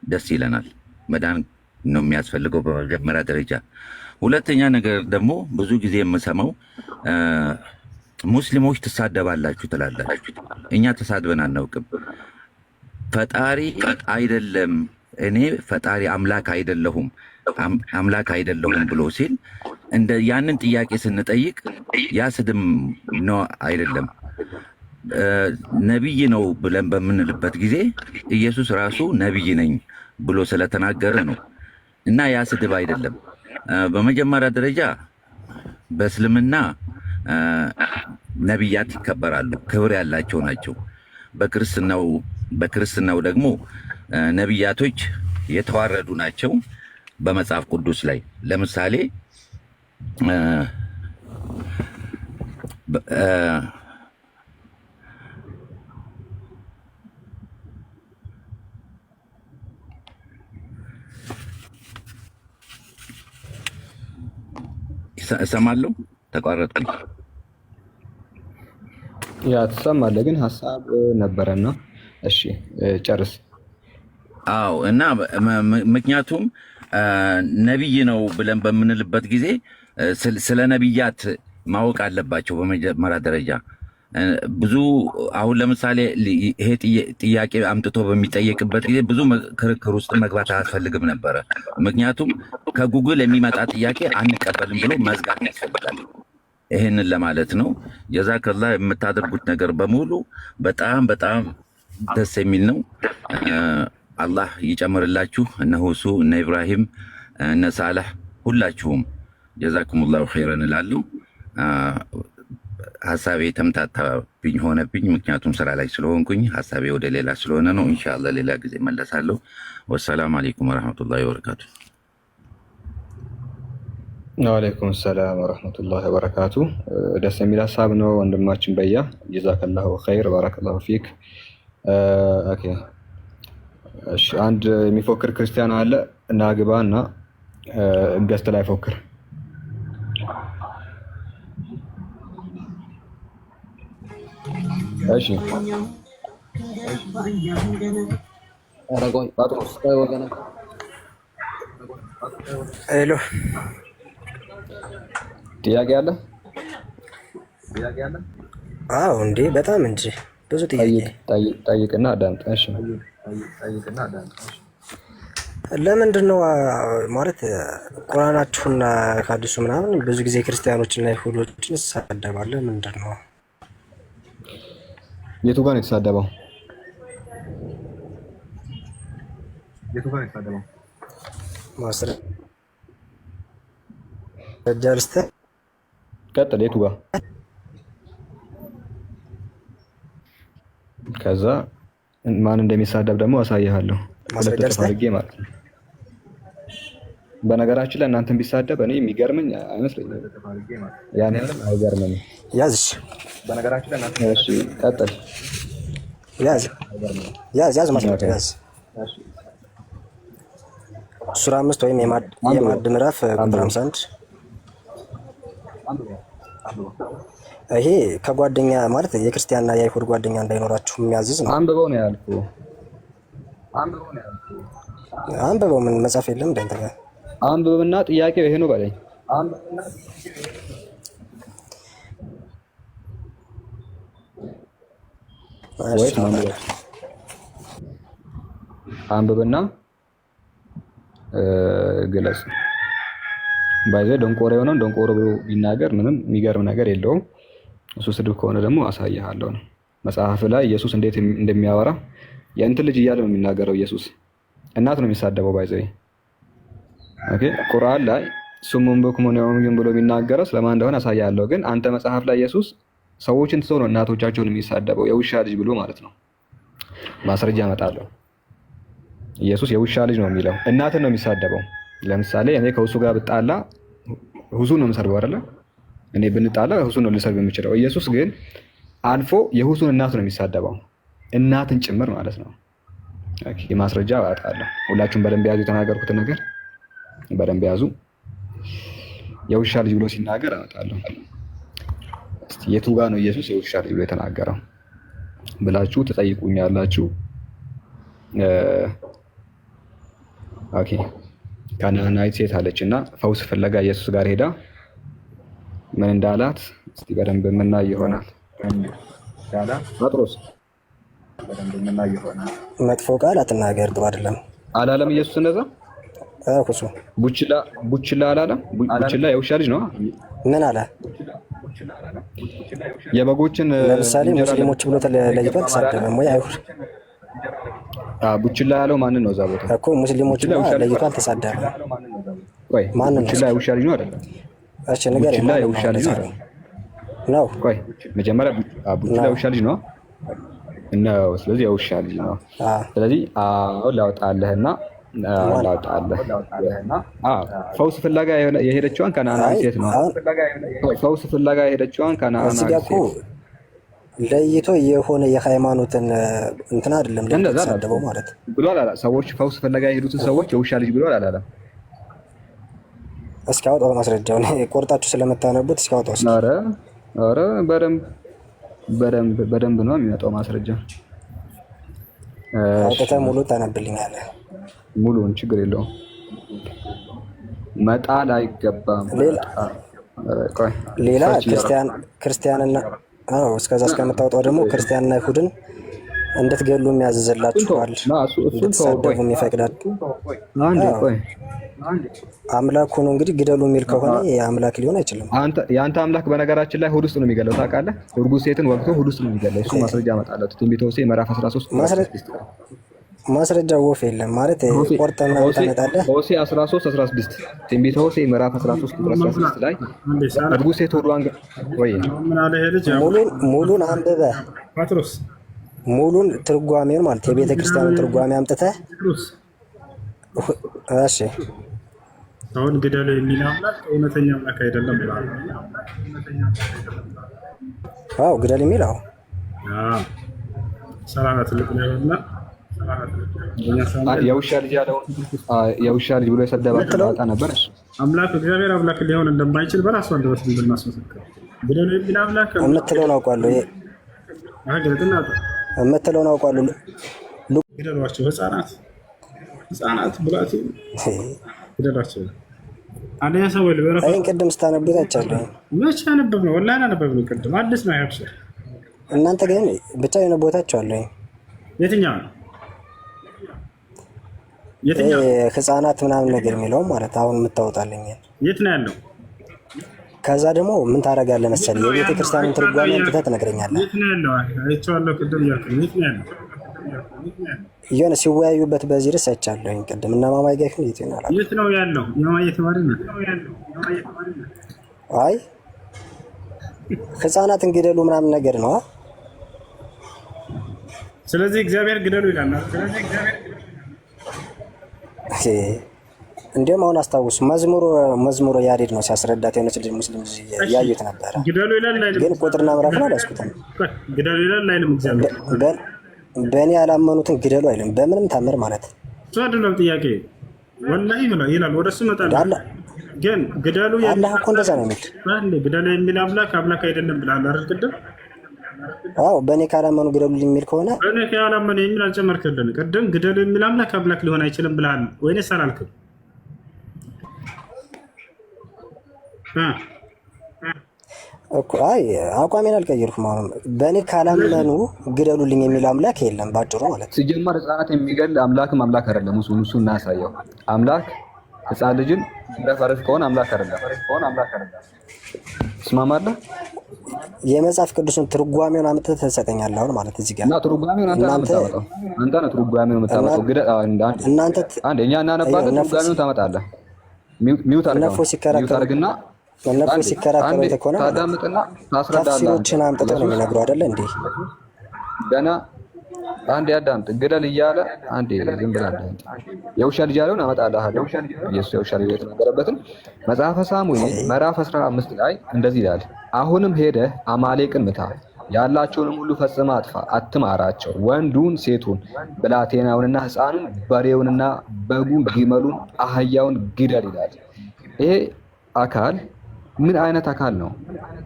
F: ደስ ይለናል። መዳን ነው የሚያስፈልገው በመጀመሪያ ደረጃ። ሁለተኛ ነገር ደግሞ ብዙ ጊዜ የምሰማው ሙስሊሞች ትሳደባላችሁ ትላላችሁ። እኛ ተሳድበን አናውቅም። ፈጣሪ አይደለም እኔ ፈጣሪ አምላክ አይደለሁም ብሎ ሲል ያንን ጥያቄ ስንጠይቅ ያ ስድብ ነው አይደለም። ነቢይ ነው ብለን በምንልበት ጊዜ ኢየሱስ ራሱ ነቢይ ነኝ ብሎ ስለተናገረ ነው እና ያ ስድብ አይደለም። በመጀመሪያ ደረጃ በእስልምና ነቢያት ይከበራሉ፣ ክብር ያላቸው ናቸው። በክርስትናው ደግሞ ነቢያቶች የተዋረዱ ናቸው። በመጽሐፍ ቅዱስ ላይ ለምሳሌ እሰማለሁ። ተቋረጥኩኝ።
B: ያ ትሰማለህ፣ ግን ሀሳብ ነበረና እሺ ጨርስ።
F: አዎ እና ምክንያቱም ነቢይ ነው ብለን በምንልበት ጊዜ ስለ ነቢያት ማወቅ አለባቸው በመጀመሪያ ደረጃ። ብዙ አሁን ለምሳሌ ይሄ ጥያቄ አምጥቶ በሚጠየቅበት ጊዜ ብዙ ክርክር ውስጥ መግባት አያስፈልግም ነበረ። ምክንያቱም ከጉግል የሚመጣ ጥያቄ አንቀበልም ብሎ መዝጋት ያስፈልጋል። ይሄንን ለማለት ነው። ጀዛከላ የምታደርጉት ነገር በሙሉ በጣም በጣም ደስ የሚል ነው። አላህ ይጨምርላችሁ። እነ ሁሱ፣ እነ ኢብራሂም፣ እነ ሳላህ ሁላችሁም ጀዛኩሙላሁ ኸይረን እላለሁ። ሀሳቤ ተምታታብኝ ሆነብኝ፣ ምክንያቱም ስራ ላይ ስለሆንኩኝ ሀሳቤ ወደ ሌላ ስለሆነ ነው። ኢንሻአላህ ሌላ ጊዜ መለሳለሁ። ወሰላሙ አለይኩም ወረሕመቱላሂ ወበረካቱ።
B: ወአለይኩም ሰላም ወረሕመቱላሂ ወበረካቱ። ደስ የሚል ሀሳብ ነው ወንድማችን በያ፣ ጀዛከላሁ ኸይር፣ ባረከላሁ ፊክ። ኦኬ እሺ፣ አንድ የሚፎክር ክርስቲያን አለ እና ግባ እና ገስት ላይ ፎክር። እሺ
G: ሄሎ፣
B: ጥያቄ አለ?
G: አዎ እንዴ፣ በጣም እንጂ ብዙ ጥያቄ።
B: ጠይቅና አዳምጥ። እሺ
G: ለምንድን ነው ማለት ቁርአናችሁና ሐዲሱ ምናምን ብዙ ጊዜ ክርስቲያኖችና ይሁዶችን ይሳደባል? ምንድን ነው?
B: የቱ ጋር ነው የተሳደበው?
G: ማስረጃ ልስጥ።
B: ቀጥል። የቱ ጋር? ከዛ ማን እንደሚሳደብ ደግሞ አሳይሃለሁ። ሁለት ጥፍ አድርጌ ማለት ነው። በነገራችን ላይ እናንተን ቢሳደብ እኔ የሚገርመኝ አይመስለኝም። ያን ያህል አይገርመኝም።
G: ያዝሽ።
B: በነገራችን ላይ እናንተን እሺ፣ ቀጥል።
G: ያዝ ማስረጃ ያዝ። ሱራ 5 ወይም የማዕድ ምዕራፍ ቁጥር 51። ይሄ ከጓደኛ ማለት የክርስቲያንና የአይሁድ ጓደኛ እንዳይኖራችሁ የሚያዝዝ ነው።
B: አንብበው ነው ያልኩህ።
G: አንብበው። ምን መጻፍ የለም እንደ አንተ ጋር
B: አንብብና ጥያቄው ይሄ ነው በለኝ። አንብብና ግለጽ። ባይዘ ደንቆሮ የሆነውን ደንቆሮ ብሎ ቢናገር ምንም የሚገርም ነገር የለውም። እሱ ስድብ ከሆነ ደግሞ አሳይሃለሁ ነው። መጽሐፍ ላይ ኢየሱስ እንዴት እንደሚያወራ የእንትን ልጅ እያለ ነው የሚናገረው። ኢየሱስ እናት ነው የሚሳደበው። ባይዘ ኦኬ፣ ቁርአን ላይ ስሙን በኩሙን ያውም ብሎ የሚናገረው ስለማን እንደሆነ አሳይሃለሁ። ግን አንተ መጽሐፍ ላይ ኢየሱስ ሰዎችን ትቶ ነው እናቶቻቸውን የሚሳደበው፣ የውሻ ልጅ ብሎ ማለት ነው። ማስረጃ እመጣለሁ። ኢየሱስ የውሻ ልጅ ነው የሚለው፣ እናትን ነው የሚሳደበው። ለምሳሌ እኔ ከሁሱ ጋር ብጣላ ሁሱን ነው የምሰርበው አይደለ? እኔ ብንጣላ ሁሱን ነው ልሰርብ የምችለው። ኢየሱስ ግን አልፎ የሁሱን እናት ነው የሚሳደበው፣ እናትን ጭምር ማለት ነው። ኦኬ፣ ማስረጃ አወጣለሁ። ሁላችሁም በደንብ ያዙ፣ የተናገርኩትን ነገር በደንብ ያዙ። የውሻ ልጅ ብሎ ሲናገር አወጣለሁ። እስቲ የቱ ጋር ነው ኢየሱስ የውሻ ልጅ ብሎ የተናገረው ብላችሁ ትጠይቁኛላችሁ። ኦኬ፣ ካናናይት ሴት አለችና ፈውስ ፍለጋ ኢየሱስ ጋር ሄዳ ምን እንዳላት እስቲ በደንብ የምናይ ይሆናል። ጴጥሮስ
G: መጥፎ ቃል አትናገር፣ ጥሩ አይደለም
B: አላለም ኢየሱስ እንደዛ?
G: ኩሱ
B: ቡችላ አላለም? ቡችላ የውሻ ልጅ ነው።
G: ምን አለ?
B: የበጎችን
G: ለምሳሌ ሙስሊሞች ብሎ ለይቶ አልተሳደበም ወይ? አይሁድ
B: ቡችላ ያለው ማንን ነው? እዛ ቦታ
G: እኮ ሙስሊሞች ለይቶ አልተሳደበም።
B: ቆይ ቡችላ የውሻ ልጅ ነው አይደል?
G: እሺ ነገር
B: ቡችላ የውሻ ልጅ ነው
G: ነው።
B: ቆይ መጀመሪያ ቡችላ የውሻ ልጅ ነው ነው። ስለዚህ የውሻ ልጅ ነው። ስለዚህ ላውጣለህና ፈውስ ፍለጋ የሄደችዋን ከነዓናዊት ሴት ነው። ፈውስ ፍለጋ የሄደችዋን ከነዓናዊት ሴት
G: ለይቶ የሆነ የሃይማኖትን እንትን አይደለም ለተሳደበው ማለት
B: ብሎ አላለም። ሰዎች ፈውስ ፍለጋ የሄዱትን ሰዎች የውሻ ልጅ ብሎ አላለም።
G: እስኪ አውጣው ማስረጃውን፣ ቆርጣችሁ ስለምታነቡት እስኪ አውጣው።
B: ኧረ በደንብ ነው የሚመጣው ማስረጃ።
G: አውጥተህ ሙሉ ታነብልኛለህ።
B: ሙሉውን ችግር የለውም። መጣል አይገባም።
G: ሌላ ክርስቲያንና አዎ እስከዛ እስከምታወጣው ደግሞ ክርስቲያንና አይሁድን እንድትገሉም ያዝዝላችኋል፣ እንድትሳደቡም ይፈቅዳል። አምላኩ ነው እንግዲህ ግደሉ የሚል ከሆነ የአምላክ ሊሆን አይችልም።
B: የአንተ አምላክ በነገራችን ላይ ሆድ ውስጥ ነው የሚገለው ታውቃለህ። እርጉዝ ሴትን ወግቶ ሆድ ውስጥ ነው የሚገለው። እሱ ማስረጃ አመጣለሁ። ትንቢተ ሆሴዕ ምዕራፍ 13
G: ማስረጃ ወፍ የለም ማለት ቆርጠና ታመጣለህ።
B: ሆሴዕ 13:16 ትንቢተ ሆሴዕ ምዕራፍ 13:16 ላይ እርጉዝ ሴት ሆዷን ወይ
G: ሙሉን አንብበህ ሙሉን ትርጓሜውን ማለት የቤተ ክርስቲያኑን ትርጓሜ አምጥተህ እሺ
D: አሁን ግደሉ የሚል አምላክ እውነተኛ አምላክ አይደለም ብለዋል።
G: አዎ ግደል የሚል አዎ
D: ሰላማት ልብነውና
B: የውሻ ልጅ ያለው የውሻ ልጅ ብሎ የሰደባቸው ታውቃ ነበር።
D: አምላክ እግዚአብሔር አምላክ ሊሆን እንደማይችል በራሱ አንደበት እንደማስመሰከረ ግደሉ የሚል አምላክ
G: የምትለውን አውቃለሁ። የምትለውን አውቃለሁ።
D: ግደሏቸው ህፃናት ብላት ግደሏቸው። አንደኛ ሳሙኤል በረፈ
G: አይን ቅድም ስታነቡት አይቻለሁ።
D: መቼ አነበብ ነው? ወላሂ አነበብነው ቅድም። አዲስ ነው ያብሽር።
G: እናንተ ግን ብቻ የሆነ ቦታቸው አለ።
D: የትኛው
G: ህፃናት ምናምን ነገር የሚለው ማለት አሁን የምታወጣልኝ
D: የት ነው ያለው?
G: ከዛ ደግሞ ምን ታደርጋለህ መሰለኝ የቤተ ክርስቲያንን ትርጓሜ አምጥተህ ትነግረኛለህ።
D: የት ነው ያለው? አይቼዋለሁ ቅድም እያልኩኝ የት ነው ያለው?
G: የሆነ ሲወያዩበት በዚህ ርዕስ አይቻለሁኝ ቅድም እና ማማይ ጋር የት ነው ያለው?
D: የት ነው ያለው? የማማይ ተማሪ ነው።
G: አይ ህፃናትን ግደሉ ምናምን ነገር ነው።
D: ስለዚህ እግዚአብሔር ግደሉ ይላል።
G: እንዲሁም አሁን አስታውሱ መዝሙሩ ያሬድ ነው ሲያስረዳት የሆነች ልጅ ሙስሊም ያዩት ነበረ።
D: ግደሉ ይላል
G: ግን ቁጥርና ምዕራፍ ነው አላስኩትም።
D: ግደሉ ይላል እግዚአብሔር
G: በእኔ ያላመኑትን ግደሉ አይልም በምንም ታምር ማለት
D: እሱ አይደለም ጥያቄ። ወላሂ ይላል ወደሱ እመጣለሁ። ግን ግደሉ
G: አላህ እኮ እንደዛ ነው የሚል
D: ግደሉ የሚል አምላክ አይደለም ብለሃል አይደል ቅድም?
G: አዎ በእኔ ካላመኑ ግደሉ የሚል ከሆነ
D: በእኔ ካላመኑ የሚል አልጨመርክልን። ቅድም ግደሉ የሚል አምላክ ሊሆን አይችልም ብለሃል ወይንስ አላልክም?
G: እኮ አይ አቋሜን አልቀየርኩም። አሁን በእኔ ካላመኑ ግደሉልኝ የሚል አምላክ የለም ባጭሩ ማለት ነው።
B: ሲጀመር ህፃናት የሚገል አምላክም አምላክ አይደለም። እሱ እናሳየው። አምላክ ህፃን ልጅን እንደፈረስ ከሆነ አምላክ አይደለም። ትስማማለህ?
G: የመጽሐፍ ቅዱስን ትርጓሜውን አምጥተህ ትሰጠኛለህ አሁን ማለት እዚህ ጋር
B: እና ትርጓሜውን አንተ ነህ ትርጓሜውን የምታመጣው። እናንተ እኛ እናነባለን፣ ትርጓሜውን ታመጣለህ። ሚውት አድርግና
G: እነሱ ሲከራከሩ ተኮነ
B: ታዳምጥና ታስረዳለህ።
G: ተፍሲሮችን አምጥተው ነው የሚነግሩ አይደለ እንዴ?
B: ገና አንድ ያዳምጥ ግደል እያለ አንዴ ዝም ብለህ አዳምጥ። የውሻ ልጅ ያለውን አመጣልሃለሁ። ኢየሱስ የውሻ ልጅ የተናገረበትን መጽሐፈ ሳሙኤል ምዕራፍ 15 ላይ እንደዚህ ይላል። አሁንም ሄደህ አማሌቅን ምታ፣ ያላቸውንም ሁሉ ፈጽመህ አጥፋ፣ አትማራቸው። ወንዱን፣ ሴቱን፣ ብላቴናውንና ሕፃኑን፣ በሬውንና በጉን፣ ግመሉን፣ አህያውን ግደል ይላል። ይሄ አካል ምን አይነት አካል ነው?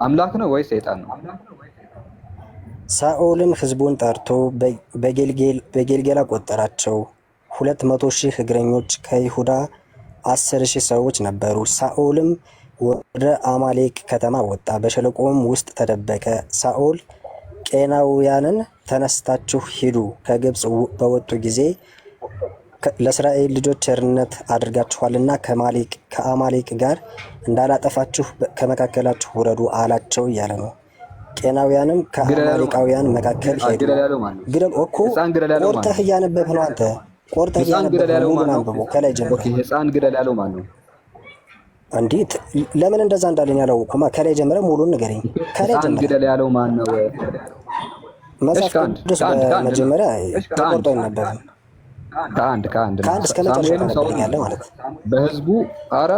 B: አምላክ ነው ወይስ ሰይጣን ነው?
G: ሳኦልም ህዝቡን ጠርቶ በጌልጌላ ቆጠራቸው። 200,000 እግረኞች ከይሁዳ 10,000 ሰዎች ነበሩ። ሳኦልም ወደ አማሌቅ ከተማ ወጣ፣ በሸለቆም ውስጥ ተደበቀ። ሳኦል ቄናውያንን ተነስታችሁ ሂዱ፣ ከግብፅ በወጡ ጊዜ ለእስራኤል ልጆች ቸርነት አድርጋችኋልና ከአማሌቅ ጋር እንዳላጠፋችሁ ከመካከላችሁ ውረዱ አላቸው እያለ ነው። ቄናውያንም ከአማሌቃውያን መካከል ሄዱ። ግደል እኮ ቆርጠህ እያነበብህ ነው አንተ። ቆርጠህ እያነበብህ ነው። ሙሉን አንብቦ ከላይ ጀምሮ
B: ህፃን ግደል ያለው ማን ነው?
G: እንዴት ለምን እንደዛ እንዳለኝ አላወቅሁማ። ከላይ ጀምረህ ሙሉን ንገረኝ። ከላይ ጀምረህ
B: ግደል ያለው ማን ነው?
G: መጽሐፍ ቅዱስ በመጀመሪያ ተቆርጦ አይነበብም።
B: ከአንድ
G: እስከ መጨረሻ ታነብልኛለህ ማለት
B: በህዝቡ አረ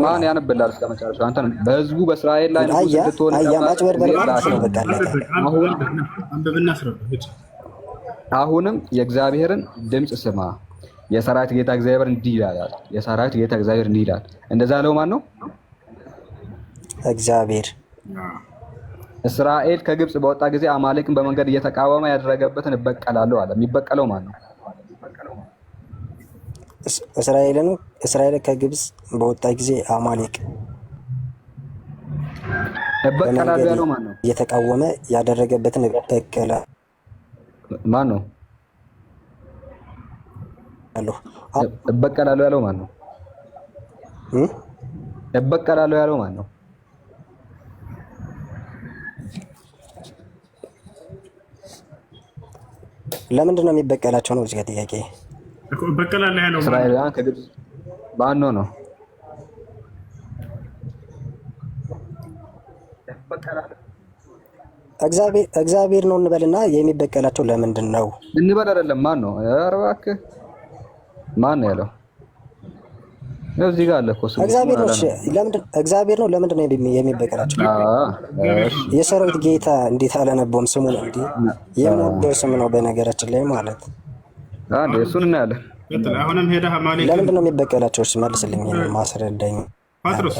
B: ማን ያነብላል እስከ መጨረሻ? አንተ በህዝቡ በእስራኤል ላይ ነው ልትሆን አሁንም የእግዚአብሔርን ድምፅ ስማ። የሰራዊት ጌታ እግዚአብሔር እንዲህ ይላል። የሰራዊት ጌታ እግዚአብሔር እንዲህ ይላል። እንደዛ ያለው ማን ነው?
G: እግዚአብሔር።
B: እስራኤል ከግብፅ በወጣ ጊዜ አማሌቅን በመንገድ እየተቃወመ ያደረገበትን እበቀላለሁ አለ። የሚበቀለው ማን ነው?
G: እስራኤል ከግብፅ በወጣ ጊዜ አማሌቅ
B: እበቀላለሁ ያለው ማን ነው?
G: እየተቃወመ ያደረገበትን
B: ማን ነው? እበቀላለሁ ያለው ማን ነው? እበቀላለሁ ያለው ማን ነው?
G: ለምንድን ነው የሚበቀላቸው ነው እዚህ ጋር ጥያቄ።
D: እበቀላለሁ ያለው
B: እስራኤላውያን ከግብፅ ባኖ ነው።
G: እግዚአብሔር ነው እንበልና የሚበቀላቸው ለምንድን ነው
B: እንበል አይደለም። ማን ነው? ኧረ እባክህ ማን ነው ያለው? እዚህ ጋር አለ እኮ ስሙ።
G: እግዚአብሔር ነው። ለምንድን ነው የሚበቀላቸው? የሰራዊት ጌታ እንዴት አላነበውም? ስሙ ነው እንዴ? የምወደው ስም ነው በነገራችን ላይ ማለት
B: አንዴ እሱን እናያለን።
D: አሁንም ሄዳ አማሌቅ
G: ለምንድን ነው የሚበቀላቸው? መልስልኝ፣ ማስረዳኝ።
D: ፓትሮስ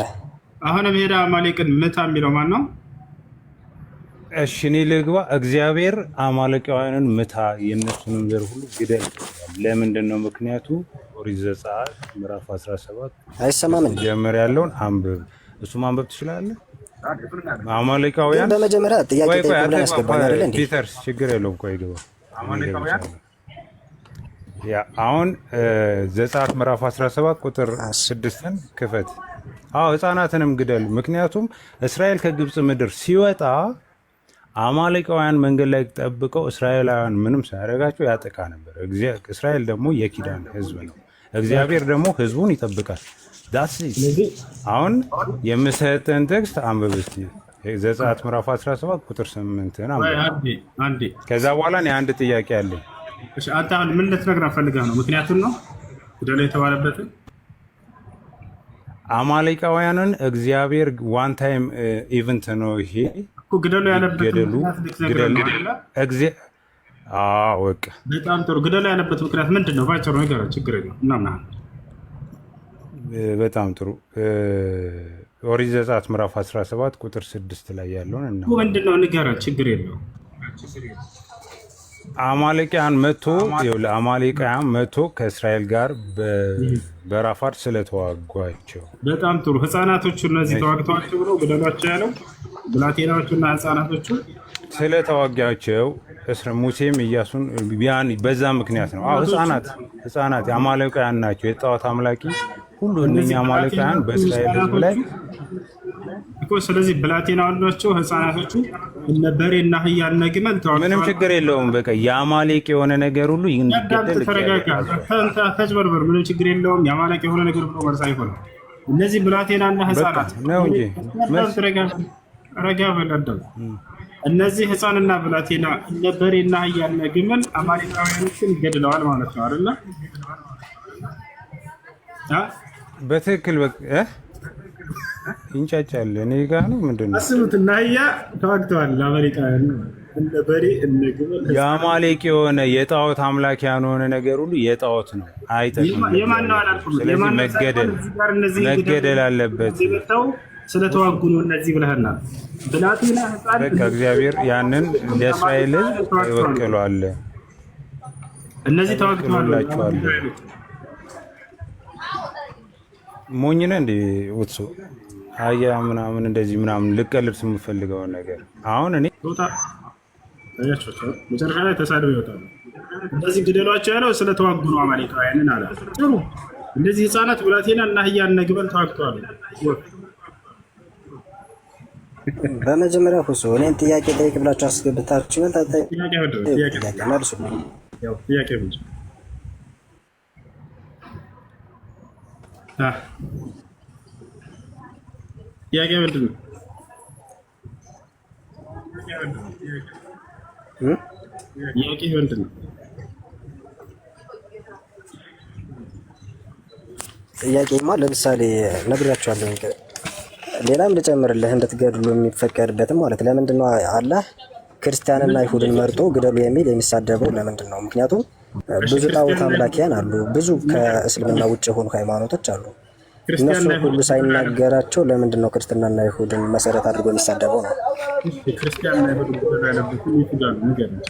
D: አሁንም ሄዳ አማሌቅን ምታ የሚለው ማን ነው?
H: እሺ እኔ ልግባ። እግዚአብሔር አማሌቃውያንን ምታ፣ የእነሱንም ዘር ሁሉ ግደል። ለምንድን ነው? ምክንያቱ ኦሪት ዘጸአት ምዕራፍ 17
G: አይሰማም እንዴ?
H: ጀምር ያለውን አንብብ። እሱ ማንበብ ትችላለህ። አማሌቃውያን
G: በመጀመሪያ ጥያቄ ጠይቆ ያስገባል አይደል እንዴ?
H: ፒተርስ ችግር የለውም። ቆይ ግባ። ያ አሁን ዘጸአት ምዕራፍ 17 ቁጥር 6ን ክፈት። ህፃናትንም ግደል። ምክንያቱም እስራኤል ከግብፅ ምድር ሲወጣ አማሌቃውያን መንገድ ላይ ጠብቀው እስራኤላውያን ምንም ሳያደርጋቸው ያጠቃ ነበር። እስራኤል ደግሞ የኪዳን ህዝብ ነው። እግዚአብሔር ደግሞ ህዝቡን ይጠብቃል። አሁን የምሰጥን ቴክስት አንብብ እስኪ። ዘጸአት ምዕራፍ 17 ቁጥር 8 አንብብ። ከዛ በኋላ እኔ አንድ ጥያቄ አለኝ።
D: አንተ አሁን ምን ልትነግረን ፈልገህ ነው? ምክንያቱም ነው ግደሉ የተባለበትን
H: አማሌቃውያንን እግዚአብሔር ዋን ታይም ኢቨንት ነው ይሄ
D: ግደሉ ያለበት በጣም ጥሩ። ግደሉ ያለበት ምክንያት ምንድን ነው? ባጭሩ ነገር ችግር የለውም እናምናለን።
H: በጣም ጥሩ። ኦሪት ዘጸአት ምዕራፍ 17 ቁጥር 6 ላይ ያለውን እና
D: ምንድን ነው ንገረን። ችግር የለውም።
H: አማሌቃውያን መጥቶ ከእስራኤል ጋር በራፋድ ስለተዋጓቸው።
D: በጣም ጥሩ። ህፃናቶቹ እነዚህ ተዋግተዋቸው ብሎ ግደሏቸው ያለው ብላቴናዎቹና ህፃናቶቹ
H: ስለተዋጊያቸው ሙሴም ኢያሱን በዛ ምክንያት ነው። ህፃናት የአማሌቃውያን ናቸው። የጣዖት አምላኪ ሁሉ እነኛ አማሌቃውያን በእስራኤል ህዝብ ላይ
D: እኮ። ስለዚህ ብላቴናዎች ናቸው ህፃናቶቹ፣ እነ በሬና አህያ እነ ግመል ተዋግተዋል።
H: ምንም ችግር የለውም። በቃ የአማሌቅ የሆነ ነገር ሁሉ ይንገደል።
D: ተጭበርበር፣ ምንም ችግር የለውም። የአማሌቅ የሆነ ነገር ብሎ መልስ አይሆንም። እነዚህ ብላቴናና ህፃናት
H: ነው እንጂ
D: ረጋ በለደው። እነዚህ ህፃንና ብላቴና እነ በሬና አህያ እነ ግመል አማሌቃውያኖችን ገድለዋል ማለት ነው አይደለ?
H: በትክክል ይንጫጫል። እኔ ጋር ነው ምንድን ነው?
D: አስቡት። እና አህያ ተዋግተዋል አማሌቃውያን እነ በሬ እነ ግመል።
H: የአማሌቅ የሆነ የጣዖት አምላክ ያልሆነ ነገር ሁሉ የጣዖት ነው፣ አይጠቅምም። ስለዚህ መገደል አለበት።
D: ስለተዋጉ ነው እነዚህ ብለህና ብላቴና ህፃን።
H: በቃ እግዚአብሔር ያንን ለእስራኤል ህዝብ ይወክለዋል።
D: እነዚህ ተዋግተዋላችኋል።
H: ሞኝ ነህ እንደ ውትሱ አያ ምናምን እንደዚህ ምናምን ልቀልድ የምፈልገውን ነገር አሁን እኔ
D: መጨረሻ ላይ ተሳድበው ይወጣሉ። እንደዚህ ግደሏቸው ያለው ስለተዋጉ ነው አማሌቃውያንን አለ። ጥሩ። እንደዚህ ህፃናት ብላቴና እና አህያ እነ ግመል ተዋግተዋል።
G: በመጀመሪያ ሁሱ እኔን ጥያቄ ጠይቅ ብላችሁ አስገብታችሁ መልሱ።
D: ጥያቄ ምንድን ነው? ጥያቄ ምንድን ነው?
G: ጥያቄማ ለምሳሌ ነግራችኋለሁ። ሌላም ልጨምርልህ እንድትገድሉ የሚፈቀድበትም ማለት ለምንድን ነው አላህ ክርስቲያንና አይሁድን መርጦ ግደሉ የሚል የሚሳደበው ለምንድን ነው? ምክንያቱም ብዙ ጣዖት አምላኪያን አሉ፣ ብዙ ከእስልምና ውጭ የሆኑ ሃይማኖቶች አሉ። እነሱ ሁሉ ሳይናገራቸው ለምንድን ነው ክርስትናና አይሁድን መሰረት አድርጎ የሚሳደበው ነው?
D: ክርስቲያንና አይሁድን ያለበት ይፍዳሉ ነገር ነው።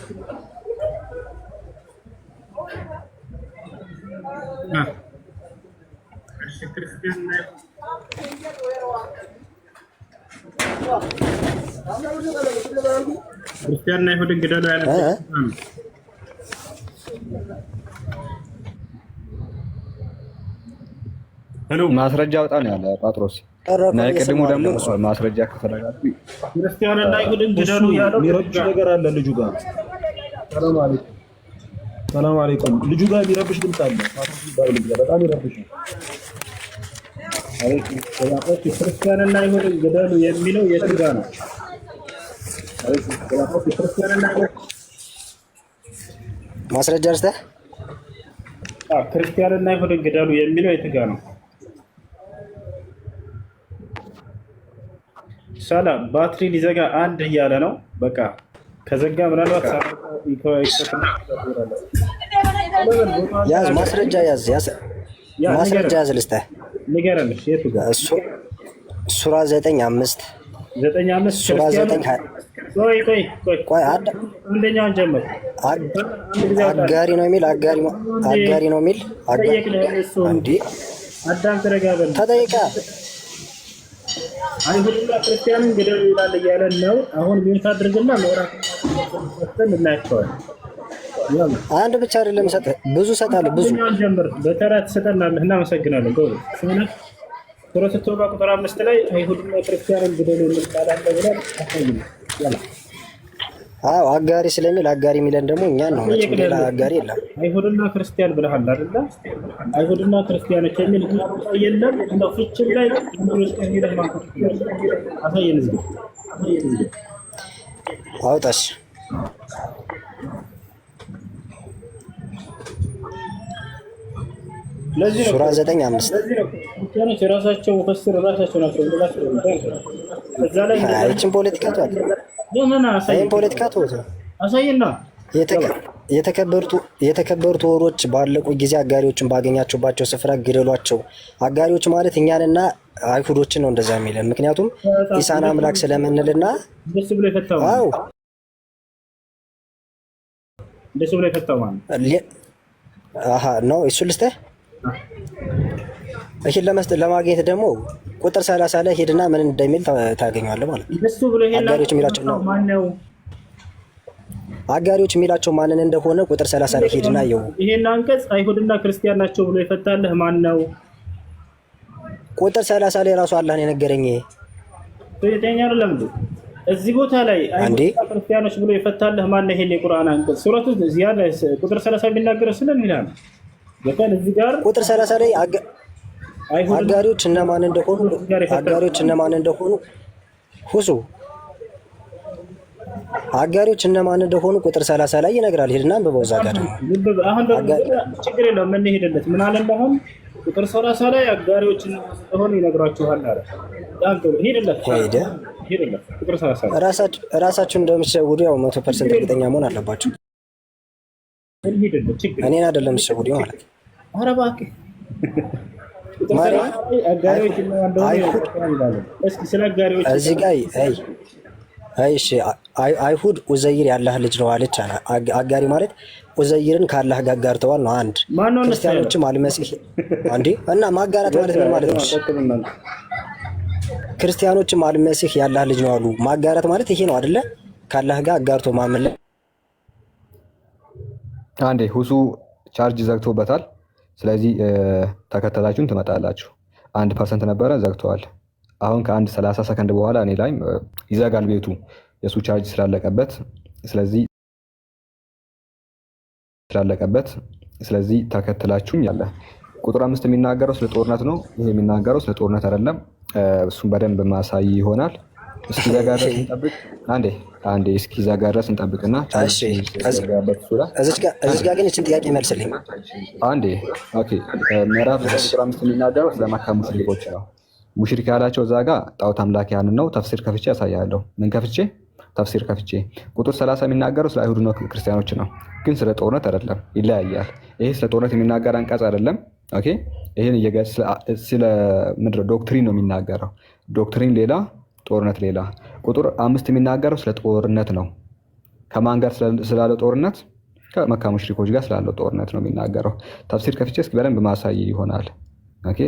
D: ክርስቲያንና ይሁድን ግደሉ ያለ
B: ማስረጃ አውጣ ነው ያለ ጳጥሮስ። እና የቀድሞ ደግሞ ማስረጃ ከፈለጋችሁ
D: ክርስቲያንና ይሁድን ግደሉ ያለው
I: የሚረብሽ ነገር አለ ልጁ ጋር። ሰላም አለይኩም። ልጁ ጋር የሚረብሽ ድምፅ አለ። በጣም ይረብሽ ነው።
D: ክርስቲያንና ይሁድን ግደሉ የሚለው የት ጋር ነው?
G: ማስረጃ አስተህ
D: ክርስቲያንና ይሁድን ግደሉ የሚለው የት ጋር ነው? ሰላም ባትሪ ሊዘጋ አንድ እያለ ነው። በቃ ከዘጋ ምናልባት
G: ያዝ ማስረጃ ያዝ ማስረጃ ያዝ ልስጥህ
D: ንገረልሽ። የቱ ጋር?
G: ሱራ 9:5 ሱራ 9 ቆይ
D: አንደኛውን ጀምር።
G: አጋሪ ነው የሚል አጋሪ ነው የሚል እንዴ
D: አዳም ተረጋበል
G: ተጠይቃ
D: አይሁድና ክርስቲያንን ግደሉ ይላል እያለ ነው። አሁን ምን ታድርግና ምዕራፍ እናያቸዋለን።
G: አንድ ብቻ አይደለም ሰጠህ፣ ብዙ ሰጣለህ። ብዙ
D: ጀምር በተራት ሰጠናለህ። እናመሰግናለን። ጎበዝ ሰነፍ ሱረቱ ተውባ ቁጥር 5 ላይ አይሁድና ክርስቲያንን ግደሉ የሚል ቃል አለ ብለን አሳየን። ያላ
G: አዎ አጋሪ ስለሚል አጋሪ የሚለን ደግሞ እኛን ነው። ሌላ አጋሪ የለም።
D: አይሁድና ክርስቲያን ብለሃል አይደል? አይሁድና ክርስቲያኖች የሚል የለም። እንደው ፍቺም ላይ ውስጥ የሚለው ማለት አሳየን። እዚህ
G: አውጣሽ ሱራ 9:5
D: ክርስቲያኖች የራሳቸው ሙፈስር ራሳቸው ናቸው። እዛ ላይ
G: አይችን ፖለቲካ ተዋል። ይሄን ፖለቲካ ተወው።
D: አሳየና
G: የተከበሩት ወሮች ባለቁ ጊዜ አጋሪዎችን ባገኛችሁባቸው ስፍራ ግደሏቸው። አጋሪዎች ማለት እኛንና አይሁዶችን ነው እንደዛ የሚለን። ምክንያቱም ኢሳን አምላክ ስለምንልና
D: ደስ ብሎ የፈታው
G: አዎ
D: ደስ ብሎ የፈታው ማለት
G: አሃ ነው እሱ ልስተ ይሄን ለማግኘት ደግሞ ቁጥር 30 ላይ ሄድና ምን እንደሚል ታገኛለህ ማለት ነው።
D: ደስ ብሎ ይሄን
G: አጋሪዎች የሚላቸው ነው
D: ማነው?
G: አጋሪዎች የሚላቸው ማንን እንደሆነ ቁጥር 30 ላይ ሄድና ይው
D: ይሄን አንቀጽ አይሁድና ክርስቲያን ናቸው ብሎ የፈታልህ ማን ነው?
G: ቁጥር 30 ላይ ራሱ አላህ ነው የነገረኝ።
D: ስለተኛ አይደለም እንዴ? እዚህ ቦታ ላይ አይሁድና ክርስቲያኖች ብሎ የፈታልህ ማን ነው? ይሄን የቁርአን አንቀጽ ሱረቱ ዚያዳ ቁጥር 30 ቢናገረው ስለምን ይላል? በቃ እዚህ ጋር
G: ቁጥር 30 ላይ አጋሪዎች እነማን እንደሆኑ ሁሱ አጋሪዎች እነማን እንደሆኑ ቁጥር 30 ላይ ይነግራል። ሄድና አንብበው እዛ ጋር
D: አሁን ችግር የለውም። ምን ሄደለት ምን አለ እንደሆነ ቁጥር 30 ላይ አጋሪዎች እንደሆኑ ይነግራችኋል አለ። ሄደለት ቁጥር 30
G: ራሳችሁ እንደምትሸውዱ ያው 100% እርግጠኛ መሆን አለባችሁ። እኔን አይደለም የምትሸውዱ ማለት
D: ኧረ እባክህ
G: እዚህ ጋር እሺ አይሁድ ኡዘይር ያላህ ልጅ ነው አለች። አጋሪ ማለት ኡዘይርን ካላህ ጋር አጋርተዋል ነው። አንድ ክርስቲያኖችም አልመሲህ አንዴ እና ማጋራት ማለት ምን ማለት ነው? ክርስቲያኖችም አልመሲህ ያላህ ልጅ ነው አሉ። ማጋራት ማለት ይሄ ነው አይደለ? ካላህ ጋር አጋርቶ ማመን።
B: አንዴ ሁሱ ቻርጅ ዘግቶበታል። ስለዚህ ተከተላችሁን ትመጣላችሁ። 1% ነበረ ዘግተዋል። አሁን ከአንድ 30 ሰከንድ በኋላ እኔ ላይ ይዘጋል ቤቱ የሱ ቻርጅ ስላለቀበት። ስለዚህ ተከተላችሁኝ ያለ ቁጥር 5 የሚናገረው ስለ ጦርነት ነው። ይሄ የሚናገረው ስለ ጦርነት አይደለም። እሱም በደንብ ማሳይ ይሆናል። እስኪዘጋ ድረስ እንጠብቅ። አንዴ እስኪዘጋ ድረስ እንጠብቅና
G: እሺ እዚህ ጋር ግን እችን ጥያቄ መልስልኝ
B: አንዴ። ኦኬ ምዕራፍ ቁጥር 5 የሚናገረው ስለ መካ ሙሽሪኮች ነው። ሙሽሪክ ያላቸው እዛ ጋር ጣዖት አምላኪያንን ነው። ተፍሲር ከፍቼ ያሳያለሁ። ምን ከፍቼ? ተፍሲር ከፍቼ። ቁጥር 30 የሚናገረው ስለ አይሁድ ነው ክርስቲያኖች ነው፣ ግን ስለ ጦርነት አይደለም። ይለያያል። ይሄ ስለ ጦርነት የሚናገር አንቀጽ አይደለም። ኦኬ ይሄን ስለ ምድር ዶክትሪን ነው የሚናገረው። ዶክትሪን ሌላ፣ ጦርነት ሌላ። ቁጥር 5 የሚናገረው ስለ ጦርነት ነው። ከማን ጋር ስላለው ጦርነት? ከመካ ሙሽሪኮች ጋር ስላለው ጦርነት ነው የሚናገረው። ተፍሲር ከፍቼ እስኪ በደንብ ማሳይ ይሆናል። ኦኬ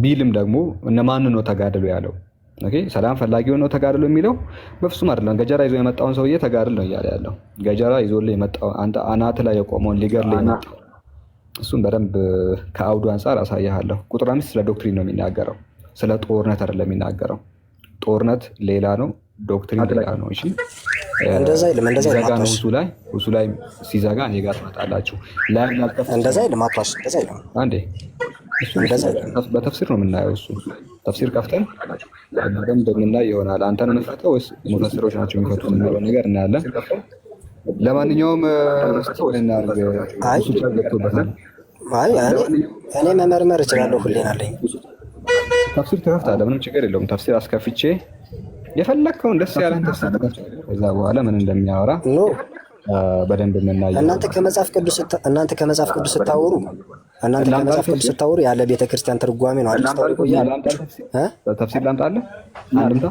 B: ቢልም ደግሞ እነማን ነው ተጋደሉ ያለው? ሰላም ፈላጊ ሆነው ተጋድሎ የሚለው በፍጹም አይደለም። ገጀራ ይዞ የመጣውን ሰውዬ ተጋድል ነው እያለ ያለው። ገጀራ ይዞልህ የመጣው አንተ አናት ላይ የቆመውን ሊገድልህ የመጣው እሱን በደንብ ከአውዱ አንጻር አሳያለሁ። ቁጥር 5 ስለ ዶክትሪን ነው የሚናገረው፣ ስለ ጦርነት አይደለም የሚናገረው። ጦርነት ሌላ ነው፣ ዶክትሪን ሌላ ነው። እሺ
G: እንደዛ ይልም
B: ዘጋ ነው እሱ ላይ ሲዘጋ እኔ ጋር ትመጣላችሁ።
G: እንደዛ ይልም አጥዋሽ እንደዛ ይልም
B: አንዴ በተፍሲር ነው የምናየው። እሱ ተፍሲር ከፍተን በደንብ የምናይ ይሆናል። አንተ ነው የምትፈተው ወይስ ሙፈሲሮች ናቸው የሚፈቱት የሚለው ነገር እናያለን። ለማንኛውም
G: እኔ መመርመር እችላለሁ፣ ሁሌን አለኝ።
B: ተፍሲር ትከፍታለህ፣ ምንም ችግር የለውም። ተፍሲር አስከፍቼ የፈለግከውን ደስ ያለን ተፍሲር ትከፍታለህ። ከዛ በኋላ ምን እንደሚያወራ በደንብ የምናየው።
G: እናንተ ከመጽሐፍ ቅዱስ ስታወሩ ያለ ቤተክርስቲያን ትርጓሜ ነው አይደል? ታውቁ ይቆያል።
B: ተፍሲር ላምጣልህ አንድምታ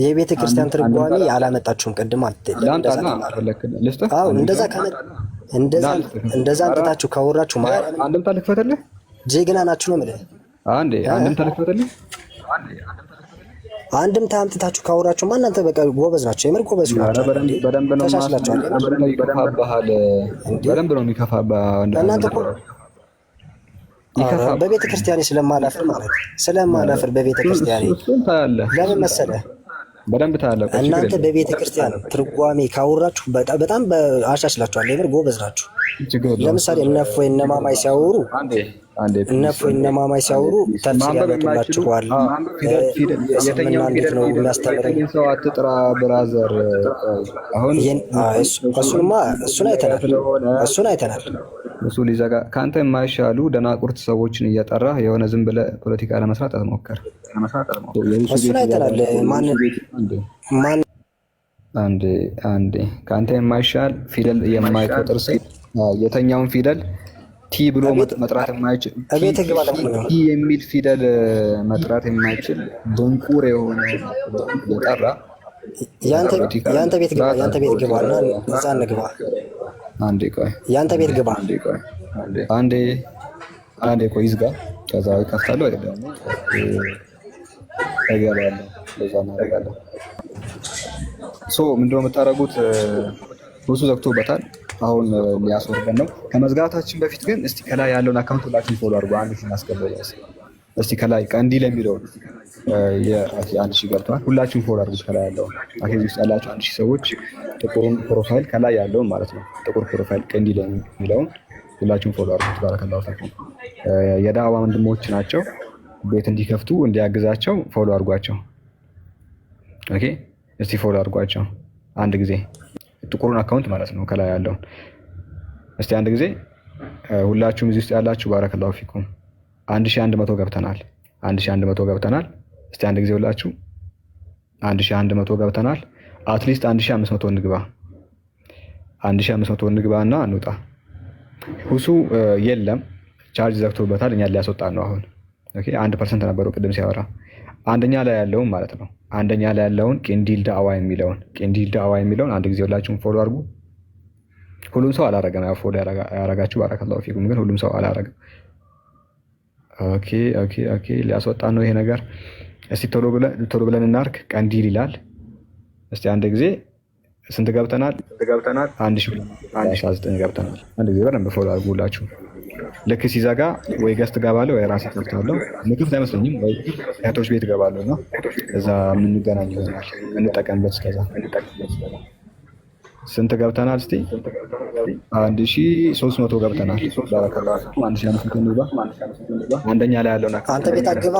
G: የቤተ ክርስቲያን ትርጓሜ አላመጣችሁም። ቅድም እንደዛ አንጥታችሁ ካወራችሁ
B: አንድምታ ልክፈትልህ።
G: ጀግና ናችሁ ነው የምልህ።
B: አንድምታ ልክፈትልህ።
G: አንድምታ አምጥታችሁ ካወራችሁ እናንተ በቃ ጎበዝ ናቸው። የምር ጎበዝ ናቸው።
B: በደንብ ነው የሚከፋብህ እናንተ እኮ
G: በቤተ ክርስቲያኔ ስለማላፍር በቤተ ክርስቲያኔ ለምን መሰለህ?
B: በደንብ ታያለህ።
G: እናንተ በቤተ ክርስቲያን ትርጓሜ ካወራችሁ በጣም አሻሽላችኋል። የምር ጎበዝ ናችሁ። ለምሳሌ እነፎይ እነማማይ ሲያወሩ ተፍሲር ያመጡላችኋል። እስልምና እንዴት ነው የሚያስተምረኝ?
B: ሰው አትጥራ ብራዘር። አሁን
G: እሱን አይተናል።
B: እሱ ሊዘጋ ከአንተ የማይሻሉ ደናቁርት ሰዎችን እየጠራ የሆነ ዝም ብለህ ፖለቲካ ለመስራት አትሞክር።
G: እሱን አይተናል።
B: አንዴ ከአንተ የማይሻል ፊደል የማይቆጥር ሰው የተኛውን ፊደል ቲ ብሎ መጥራት የማይችል ቲ የሚል ፊደል መጥራት የማይችል ድንቁር የሆነ እየጠራ
G: ያንተ ቤት ግባና እዛ እንግባ።
B: አንዴ ቆይ፣
G: ያንተ ቤት ግባ።
B: አንዴ ቆይ፣ ይዝጋ። ከዛ ከፍታለሁ አይደለም እገባለሁ። ለዛ እናደርጋለን። ምንድነው የምታደርጉት? ብዙ ዘግቶበታል። አሁን ሊያስወርደን ነው። ከመዝጋታችን በፊት ግን እስቲ ከላይ ያለውን አካውንት ሁላችሁም ፎሎ አድርጉ። አንድ ሺህ እናስገባው። እስቲ ከላይ ቀንዲል የሚለውን አንድ ሺህ ገብቷል። ሁላችሁም ፎሎ አድርጉት። ከላይ ያለውን አኬዚ ውስጥ ያላችሁ 1000 ሰዎች ጥቁሩን ፕሮፋይል ከላይ ያለውን ማለት ነው፣ ጥቁር ፕሮፋይል ቀንዲል የሚለውን ሁላችሁም ፎሎ አድርጉት። ባረከላሁ ፊኩም። የዳዋ ወንድሞች ናቸው። ቤት እንዲከፍቱ እንዲያግዛቸው ፎሎ አድርጓቸው። ኦኬ፣ እስቲ ፎሎ አድርጓቸው አንድ ጊዜ፣ ጥቁሩን አካውንት ማለት ነው፣ ከላይ ያለውን። እስቲ አንድ ጊዜ ሁላችሁም እዚህ ውስጥ ያላችሁ ባረከላሁ ፊኩም። 1100 ገብተናል። 1100 ገብተናል። እስቲ አንድ ጊዜ ሁላችሁ 1100 ገብተናል። አትሊስት 1500 እንግባ። 1500 እንግባና እንውጣ። ሁሱ የለም፣ ቻርጅ ዘግቶበታል። እኛ ሊያስወጣን ነው አሁን። ኦኬ፣ 1% ነበረው ቅድም ሲያወራ። አንደኛ ላይ ያለውን ማለት ነው፣ አንደኛ ላይ ያለውን ቄንዲል ዳዕዋ የሚለውን አንድ ጊዜ ሁላችሁም ፎሎ አድርጉ። ሁሉም ሰው አላረገም። ያው ፎሎ ያረጋችሁ ባረከላሁ ፊኩም፣ ግን ሁሉም ሰው አላረገም። ኦኬ፣ ሊያስወጣን ነው ይሄ ነገር። እስቲ ቶሎ ብለን እናርክ። ቀንዲል ይላል። እስቲ አንድ ጊዜ ስንት ገብተናል? 1019 ገብተናል። አንድ ጊዜ በደንብ ፎሎ አድርጉ ሁላችሁ። ልክ ሲዘጋ ወይ ገስት ገባለሁ ወይ ራሴ ከፍታለሁ። ምክንያት አይመስለኝም፣ ወይ እህቶች ቤት ገባለሁ እና እዛ የምንገናኝ ይሆናል። እንጠቀምበት። እስከዛ ስንት ገብተናል? እስቲ 1300 ገብተናል። ባረከላሁ 1500 አንደኛ ላይ ያለውን
G: አንተ ቤት አገባ